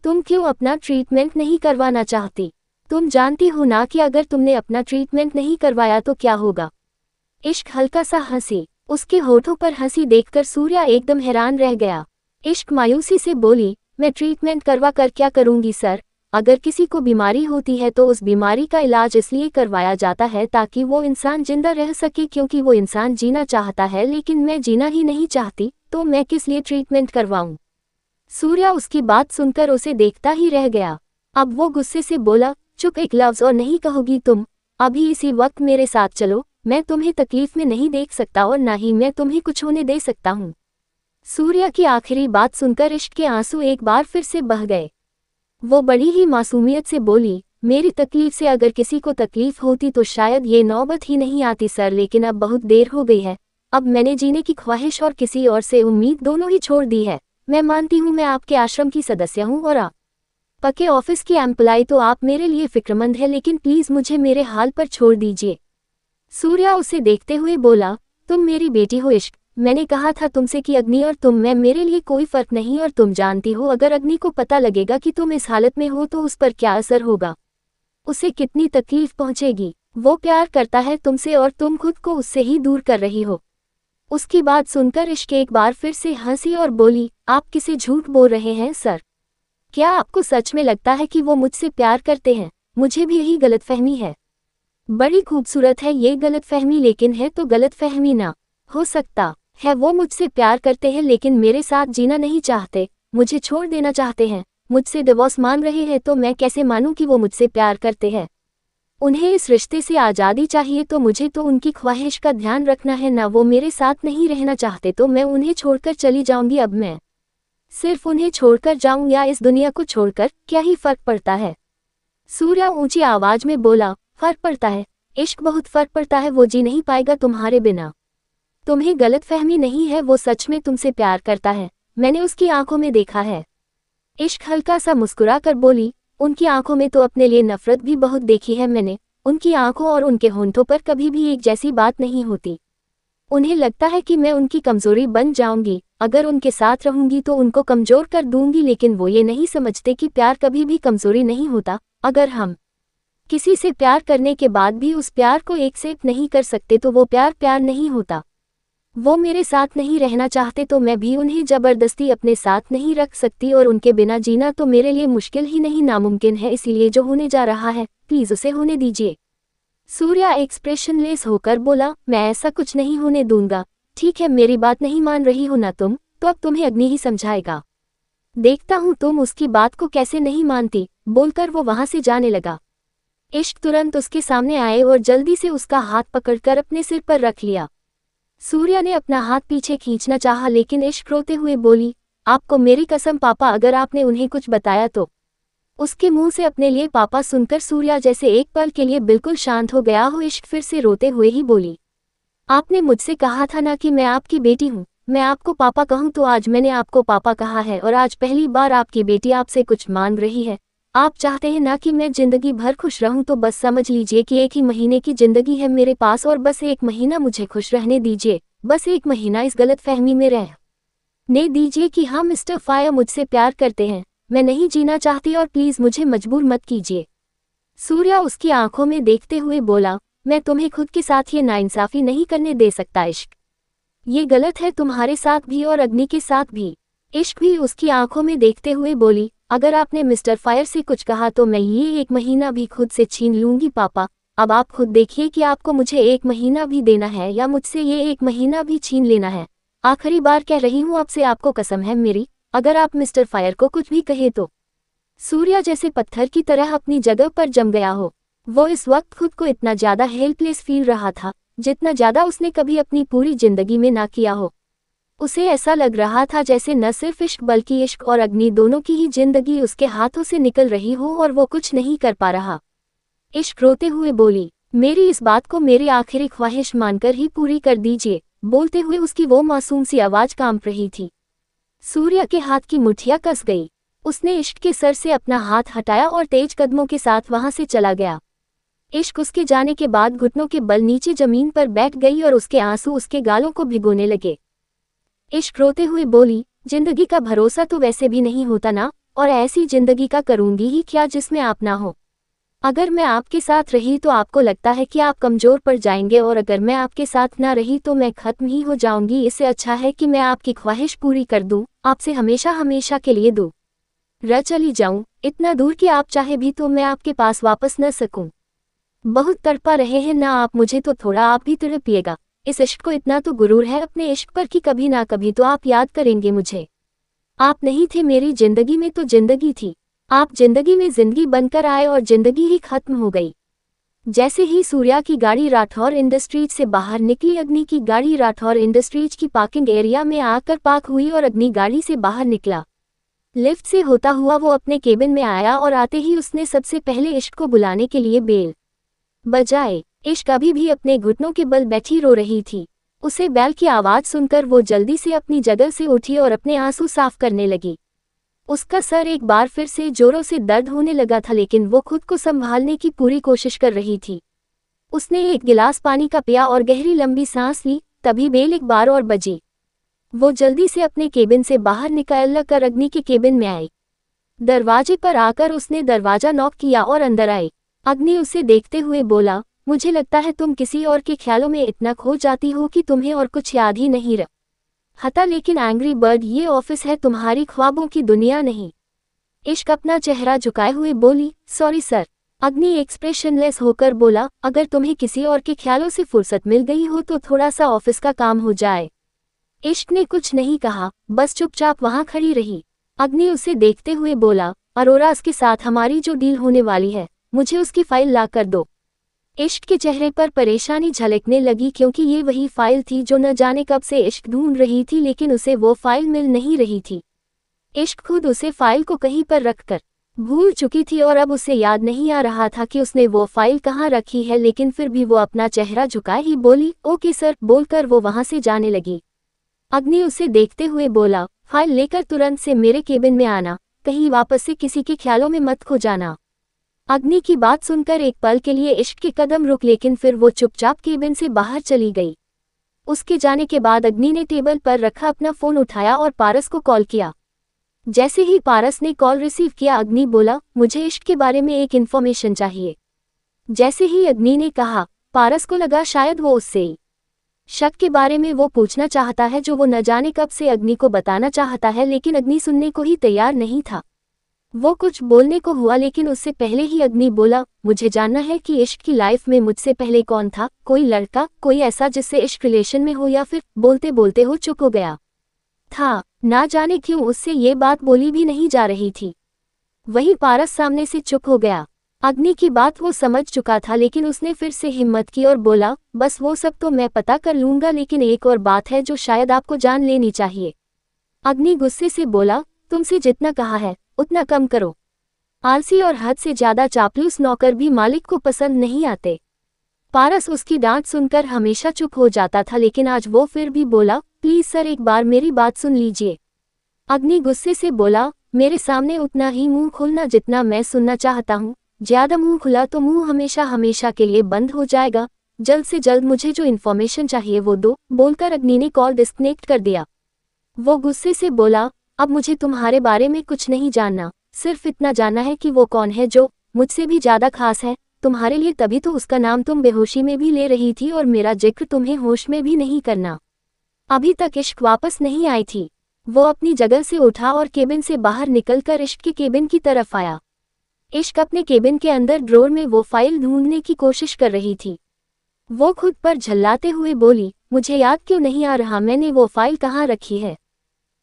तुम क्यों अपना ट्रीटमेंट नहीं करवाना चाहती? तुम जानती हो ना कि अगर तुमने अपना ट्रीटमेंट नहीं करवाया तो क्या होगा? इश्क हल्का सा हंसी। उसके होठों पर हंसी देखकर सूर्या एकदम हैरान रह गया। इश्क मायूसी से बोली, मैं ट्रीटमेंट करवा कर क्या करूंगी सर? अगर किसी को बीमारी होती है तो उस बीमारी का इलाज इसलिए करवाया जाता है ताकि वो इंसान जिंदा रह सके, क्योंकि वो इंसान जीना चाहता है, लेकिन मैं जीना ही नहीं चाहती, तो मैं किस लिए ट्रीटमेंट करवाऊं? सूर्या उसकी बात सुनकर उसे देखता ही रह गया। अब वो गुस्से से बोला, चुप, एक लफ्ज और नहीं कहोगी तुम। अभी इसी वक्त मेरे साथ चलो, मैं तुम्हें तकलीफ में नहीं देख सकता और ना ही मैं तुम्हें कुछ होने दे सकता हूँ। सूर्या की आखिरी बात सुनकर इश्क के आंसू एक बार फिर से बह गए। वो बड़ी ही मासूमियत से बोली, मेरी तकलीफ से अगर किसी को तकलीफ होती तो शायद ये नौबत ही नहीं आती सर, लेकिन अब बहुत देर हो गई है। अब मैंने जीने की ख्वाहिश और किसी और से उम्मीद दोनों ही छोड़ दी है। मैं मानती हूँ मैं आपके आश्रम की सदस्य हूँ और आप पक्के ऑफिस की एम्प्लॉय, तो आप मेरे लिए फिक्रमंद है, लेकिन प्लीज मुझे मेरे हाल पर छोड़ दीजिए। सूर्या उसे देखते हुए बोला, तुम मेरी बेटी हो इश्क, मैंने कहा था तुमसे कि अग्नि और तुम में मेरे लिए कोई फर्क नहीं, और तुम जानती हो अगर अग्नि को पता लगेगा कि तुम इस हालत में हो तो उस पर क्या असर होगा, उसे कितनी तकलीफ पहुंचेगी। वो प्यार करता है तुमसे और तुम खुद को उससे ही दूर कर रही हो। उसकी बात सुनकर इश्क एक बार फिर से हंसी और बोली, आप किसे झूठ बोल रहे हैं सर? क्या आपको सच में लगता है कि वो मुझसे प्यार करते हैं? मुझे भी यही गलतफहमी है। बड़ी खूबसूरत है ये गलतफहमी, लेकिन है तो गलतफहमी ना हो सकता है। वो मुझसे प्यार करते हैं लेकिन मेरे साथ जीना नहीं चाहते, मुझे छोड़ देना चाहते हैं, मुझसे डिवोर्स मांग रहे हैं, तो मैं कैसे मानूं कि वो मुझसे प्यार करते हैं? उन्हें इस रिश्ते से आज़ादी चाहिए तो मुझे तो उनकी ख्वाहिश का ध्यान रखना है ना। वो मेरे साथ नहीं रहना चाहते तो मैं उन्हें छोड़कर चली जाऊंगी। अब मैं सिर्फ उन्हें छोड़कर जाऊं या इस दुनिया को छोड़कर, क्या ही फर्क पड़ता है? सूर्या ऊंची आवाज में बोला, फर्क पड़ता है इश्क, बहुत फर्क पड़ता है। वो जी नहीं पाएगा तुम्हारे बिना। तुम्हें गलतफहमी नहीं है, वो सच में तुमसे प्यार करता है, मैंने उसकी आंखों में देखा है। इश्क हल्का सा मुस्कुरा कर बोली, उनकी आंखों में तो अपने लिए नफरत भी बहुत देखी है मैंने। उनकी आंखों और उनके होंठों पर कभी भी एक जैसी बात नहीं होती। उन्हें लगता है कि मैं उनकी कमजोरी बन जाऊंगी, अगर उनके साथ रहूंगी तो उनको कमजोर कर दूंगी, लेकिन वो ये नहीं समझते कि प्यार कभी भी कमजोरी नहीं होता। अगर हम किसी से प्यार करने के बाद भी उस प्यार को एक्सेप्ट नहीं कर सकते तो वो प्यार प्यार नहीं होता। वो मेरे साथ नहीं रहना चाहते तो मैं भी उन्हें जबरदस्ती अपने साथ नहीं रख सकती, और उनके बिना जीना तो मेरे लिए मुश्किल ही नहीं नामुमकिन है। इसीलिए जो होने जा रहा है प्लीज उसे होने दीजिए। सूर्या एक्सप्रेशनलेस होकर बोला, मैं ऐसा कुछ नहीं होने दूंगा। ठीक है, मेरी बात नहीं मान रही हो ना तुम, तो अब तुम्हें अग्नि ही समझाएगा। देखता हूं तुम उसकी बात को कैसे नहीं मानती। बोलकर वो वहां से जाने लगा। इश्क तुरंत उसके सामने आए और जल्दी से उसका हाथ पकड़कर अपने सिर पर रख लिया। सूर्या ने अपना हाथ पीछे खींचना चाहा लेकिन इश्क रोते हुए बोली, आपको मेरी कसम पापा, अगर आपने उन्हें कुछ बताया तो। उसके मुंह से अपने लिए पापा सुनकर सूर्या जैसे एक पल के लिए बिल्कुल शांत हो गया हो। इश्क फिर से रोते हुए ही बोली, आपने मुझसे कहा था ना कि मैं आपकी बेटी हूँ, मैं आपको पापा कहूँ तो आज मैंने आपको पापा कहा है, और आज पहली बार आपकी बेटी आपसे कुछ मांग रही है। आप चाहते हैं ना कि मैं जिंदगी भर खुश रहूं, तो बस समझ लीजिए कि 1 ही महीने की जिंदगी है मेरे पास, और बस 1 महीना मुझे खुश रहने दीजिए। बस 1 महीना इस गलतफहमी में रहने दीजिए कि हाँ मिस्टर फायर मुझसे प्यार करते हैं। मैं नहीं जीना चाहती और प्लीज मुझे मजबूर मत कीजिए। सूर्या उसकी आंखों में देखते हुए बोला, मैं तुम्हें खुद के साथ ये नाइंसाफी नहीं करने दे सकता इश्क। ये गलत है तुम्हारे साथ भी और अग्नि के साथ भी। इश्क भी उसकी आंखों में देखते हुए बोली, अगर आपने मिस्टर फायर से कुछ कहा तो मैं ये 1 महीना भी खुद से छीन लूंगी पापा। अब आप खुद देखिए कि आपको मुझे 1 महीना भी देना है या मुझसे ये 1 महीना भी छीन लेना है। आखिरी बार कह रही हूँ आपसे, आपको कसम है मेरी, अगर आप मिस्टर फायर को कुछ भी कहे तो। सूर्या जैसे पत्थर की तरह अपनी जगह पर जम गया हो। वो इस वक्त खुद को इतना ज्यादा हेल्पलेस फील रहा था जितना ज्यादा उसने कभी अपनी पूरी जिंदगी में ना किया हो। उसे ऐसा लग रहा था जैसे न सिर्फ इश्क बल्कि इश्क और अग्नि दोनों की ही जिंदगी उसके हाथों से निकल रही हो और वो कुछ नहीं कर पा रहा। इश्क रोते हुए बोली, मेरी इस बात को मेरी आखिरी ख्वाहिश मानकर ही पूरी कर दीजिए। बोलते हुए उसकी वो मासूम सी आवाज कांप रही थी। सूर्या के हाथ की मुठ्ठियां कस गई। उसने इश्क के सर से अपना हाथ हटाया और तेज कदमों के साथ वहां से चला गया। इश्क उसके जाने के बाद घुटनों के बल नीचे जमीन पर बैठ गई और उसके आंसू उसके गालों को भिगोने लगे। इश्क रोते हुए बोली, जिंदगी का भरोसा तो वैसे भी नहीं होता ना, और ऐसी जिंदगी का करूंगी ही क्या जिसमें आप ना हो। अगर मैं आपके साथ रही तो आपको लगता है कि आप कमजोर पड़ जाएंगे, और अगर मैं आपके साथ ना रही तो मैं खत्म ही हो जाऊंगी। इससे अच्छा है कि मैं आपकी ख्वाहिश पूरी कर दूं, आपसे हमेशा हमेशा के लिए दूर चली जाऊं, इतना दूर कि आप चाहे भी तो मैं आपके पास वापस न सकूं। बहुत तड़पा रहे हैं ना आप मुझे, तो थोड़ा आप भी तड़पिएगा। इस इश्क को इतना तो गुरूर है अपने इश्क पर कि कभी ना कभी तो आप याद करेंगे मुझे। आप नहीं थे मेरी जिंदगी में तो जिंदगी थी। आप जिंदगी में जिंदगी बनकर आए और जिंदगी ही खत्म हो गई। जैसे ही सूर्या की गाड़ी राठौर इंडस्ट्रीज से बाहर निकली, अग्नि की गाड़ी राठौर इंडस्ट्रीज की पार्किंग एरिया में आकर पार्क हुई और अग्नि गाड़ी से बाहर निकला। लिफ्ट से होता हुआ वो अपने केबिन में आया और आते ही उसने सबसे पहले इश्क को बुलाने के लिए बेल बजाए। इश्क अभी भी अपने घुटनों के बल बैठी रो रही थी। उसे बैल की आवाज सुनकर वो जल्दी से अपनी जगह से उठी और अपने आंसू साफ करने लगी। उसका सर एक बार फिर से जोरों से दर्द होने लगा था, लेकिन वो खुद को संभालने की पूरी कोशिश कर रही थी। उसने एक गिलास पानी का पिया और गहरी लंबी सांस ली। तभी बेल एक बार और बजी। वो जल्दी से अपने केबिन से बाहर निकल कर अग्नि के केबिन में आई। दरवाजे पर आकर उसने दरवाजा नॉक किया और अंदर आई। अग्नि उसे देखते हुए बोला, मुझे लगता है तुम किसी और के ख्यालों में इतना खो जाती हो कि तुम्हें और कुछ याद ही नहीं रहता। लेकिन एंग्री बर्ड, ये ऑफिस है, तुम्हारी ख्वाबों की दुनिया नहीं। इश्क अपना चेहरा झुकाए हुए बोली, सॉरी सर। अग्नि एक्सप्रेशनलेस होकर बोला, अगर तुम्हें किसी और के ख्यालों से फुर्सत मिल गई हो तो थोड़ा सा ऑफिस का काम हो जाए। इश्क ने कुछ नहीं कहा, बस चुपचाप वहां खड़ी रही। अग्नि उसे देखते हुए बोला, अरोरा के साथ हमारी जो डील होने वाली है, मुझे उसकी फाइल ला कर दो। इश्क के चेहरे पर परेशानी झलकने लगी क्योंकि ये वही फाइल थी जो न जाने कब से इश्क ढूंढ रही थी, लेकिन उसे वो फाइल मिल नहीं रही थी। इश्क खुद उसे फाइल को कहीं पर रखकर भूल चुकी थी और अब उसे याद नहीं आ रहा था कि उसने वो फाइल कहाँ रखी है, लेकिन फिर भी वो अपना चेहरा झुकाए ही बोली, ओके सर, बोलकर वो वहां से जाने लगी। अग्नि उसे देखते हुए बोला, फाइल लेकर तुरंत से मेरे केबिन में आना, कहीं वापस से किसी के ख्यालों में मत खो जाना। अग्नि की बात सुनकर एक पल के लिए इश्क के कदम रुक, लेकिन फिर वो चुपचाप केबिन से बाहर चली गई। उसके जाने के बाद अग्नि ने टेबल पर रखा अपना फोन उठाया और पारस को कॉल किया। जैसे ही पारस ने कॉल रिसीव किया, अग्नि बोला, मुझे इश्क के बारे में एक इन्फॉर्मेशन चाहिए। जैसे ही अग्नि ने कहा, पारस को लगा शायद वो उससे शक के बारे में वो पूछना चाहता है जो वो न जाने कब से अग्नि को बताना चाहता है, लेकिन अग्नि सुनने को ही तैयार नहीं था। वो कुछ बोलने को हुआ, लेकिन उससे पहले ही अग्नि बोला, मुझे जानना है कि इश्क की लाइफ में मुझसे पहले कौन था, कोई लड़का, कोई ऐसा जिससे इश्क रिलेशन में हो, या फिर बोलते बोलते हो चुप हो गया था। ना जाने क्यों उससे ये बात बोली भी नहीं जा रही थी। वही पारस सामने से चुप हो गया। अग्नि की बात वो समझ चुका था, लेकिन उसने फिर से हिम्मत की और बोला, बस वो सब तो मैं पता कर लूंगा, लेकिन एक और बात है जो शायद आपको जान लेनी चाहिए। अग्नि गुस्से से बोला, तुमसे जितना कहा है उतना कम करो। आलसी और हद से ज्यादा चापलूस नौकर भी मालिक को पसंद नहीं आते। पारस उसकी डांट सुनकर हमेशा चुप हो जाता था, लेकिन आज वो फिर भी बोला, प्लीज सर, एक बार मेरी बात सुन लीजिए। अग्नि गुस्से से बोला, मेरे सामने उतना ही मुंह खोलना जितना मैं सुनना चाहता हूँ। ज्यादा मुंह खुला तो मुंह हमेशा हमेशा के लिए बंद हो जाएगा। जल्द से जल्द मुझे जो इन्फॉर्मेशन चाहिए वो दो, बोलकर अग्नि ने कॉल डिस्कनेक्ट कर दिया। वो गुस्से से बोला, अब मुझे तुम्हारे बारे में कुछ नहीं जानना, सिर्फ इतना जानना है कि वो कौन है जो मुझसे भी ज्यादा खास है तुम्हारे लिए, तभी तो उसका नाम तुम बेहोशी में भी ले रही थी और मेरा जिक्र तुम्हें होश में भी नहीं करना। अभी तक इश्क वापस नहीं आई थी। वो अपनी जगह से उठा और केबिन से बाहर निकलकर इश्क के केबिन की तरफ आया। इश्क अपने केबिन के अंदर ड्रॉर में वो फाइल ढूंढने की कोशिश कर रही थी। वो खुद पर झल्लाते हुए बोली, मुझे याद क्यों नहीं आ रहा मैंने वो फाइल कहाँ रखी है।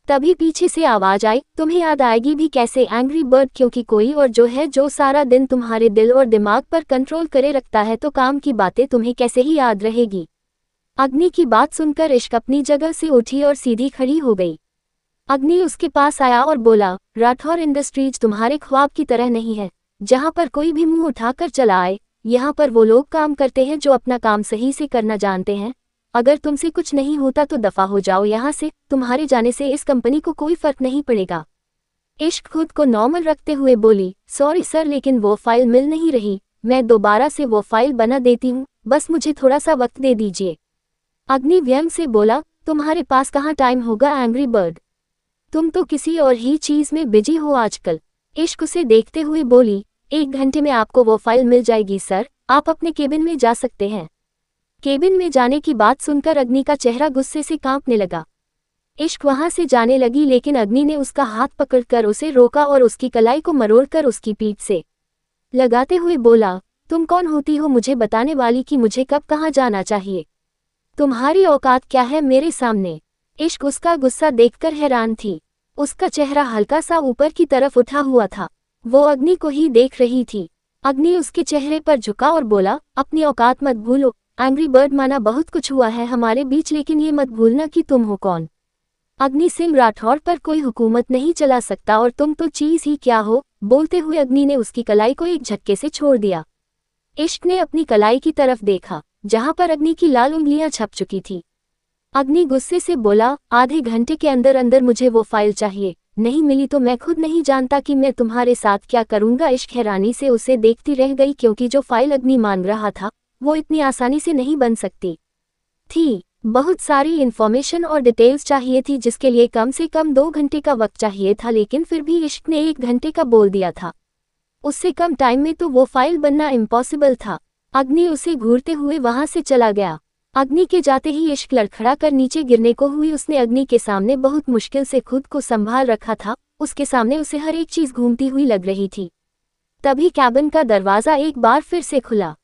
तभी पीछे से आवाज आई, तुम्हें याद आएगी भी कैसे एंग्री बर्ड, क्योंकि कोई और जो है जो सारा दिन तुम्हारे दिल और दिमाग पर कंट्रोल करे रखता है, तो काम की बातें तुम्हें कैसे ही याद रहेगी। अग्नि की बात सुनकर इश्क अपनी जगह से उठी और सीधी खड़ी हो गई। अग्नि उसके पास आया और बोला, राठौर इंडस्ट्रीज तुम्हारे ख्वाब की तरह नहीं है जहां पर कोई भी मुंह उठाकर चला आए। यहाँ पर वो लोग काम करते हैं जो अपना काम सही से करना जानते हैं। अगर तुमसे कुछ नहीं होता तो दफा हो जाओ यहाँ से, तुम्हारे जाने से इस कंपनी को कोई फर्क नहीं पड़ेगा। इश्क खुद को नॉर्मल रखते हुए बोली, सॉरी सर, लेकिन वो फाइल मिल नहीं रही, मैं दोबारा से वो फाइल बना देती हूँ, बस मुझे थोड़ा सा वक्त दे दीजिए। अग्नि व्यंग से बोला, तुम्हारे पास कहाँ टाइम होगा एंग्री बर्ड, तुम तो किसी और ही चीज में बिजी हो आजकल। इश्क उसे देखते हुए बोली, 1 घंटे में आपको वो फाइल मिल जाएगी सर, आप अपने केबिन में जा सकते हैं। केबिन में जाने की बात सुनकर अग्नि का चेहरा गुस्से से कांपने लगा। इश्क वहां से जाने लगी, लेकिन अग्नि ने उसका हाथ पकड़कर उसे रोका और उसकी कलाई को मरोड़कर उसकी पीठ से लगाते हुए बोला, तुम कौन होती हो मुझे बताने वाली कि मुझे कब कहाँ जाना चाहिए? तुम्हारी औकात क्या है मेरे सामने? इश्क उसका गुस्सा देखकर हैरान थी। उसका चेहरा हल्का सा ऊपर की तरफ उठा हुआ था। वो अग्नि को ही देख रही थी। अग्नि उसके चेहरे पर झुका और बोला, अपनी औकात मत भूलो एंग्री बर्ड, माना बहुत कुछ हुआ है हमारे बीच, लेकिन ये मत भूलना कि तुम हो कौन। अग्नि सिंह राठौर पर कोई हुकूमत नहीं चला सकता और तुम तो चीज ही क्या हो। बोलते हुए अग्नि ने उसकी कलाई को एक झटके से छोड़ दिया। इश्क ने अपनी कलाई की तरफ देखा जहां पर अग्नि की लाल उंगलियां छप चुकी थी। अग्नि गुस्से से बोला, आधे घंटे के अंदर अंदर मुझे वो फाइल चाहिए, नहीं मिली तो मैं खुद नहीं जानता कि मैं तुम्हारे साथ क्या करूंगा। इश्क हैरानी से उसे देखती रह गई, क्योंकि जो फाइल अग्नि मांग रहा था वो इतनी आसानी से नहीं बन सकती थी। बहुत सारी इन्फॉर्मेशन और डिटेल्स चाहिए थी जिसके लिए कम से कम 2 घंटे का वक्त चाहिए था, लेकिन फिर भी इश्क ने 1 घंटे का बोल दिया था। उससे कम टाइम में तो वो फाइल बनना इम्पॉसिबल था। अग्नि उसे घूरते हुए वहां से चला गया। अग्नि के जाते ही इश्क लड़खड़ा कर नीचे गिरने को हुई। उसने अग्नि के सामने बहुत मुश्किल से खुद को संभाल रखा था। उसके सामने उसे हर एक चीज घूमती हुई लग रही थी। तभी कैबिन का दरवाजा एक बार फिर से खुला।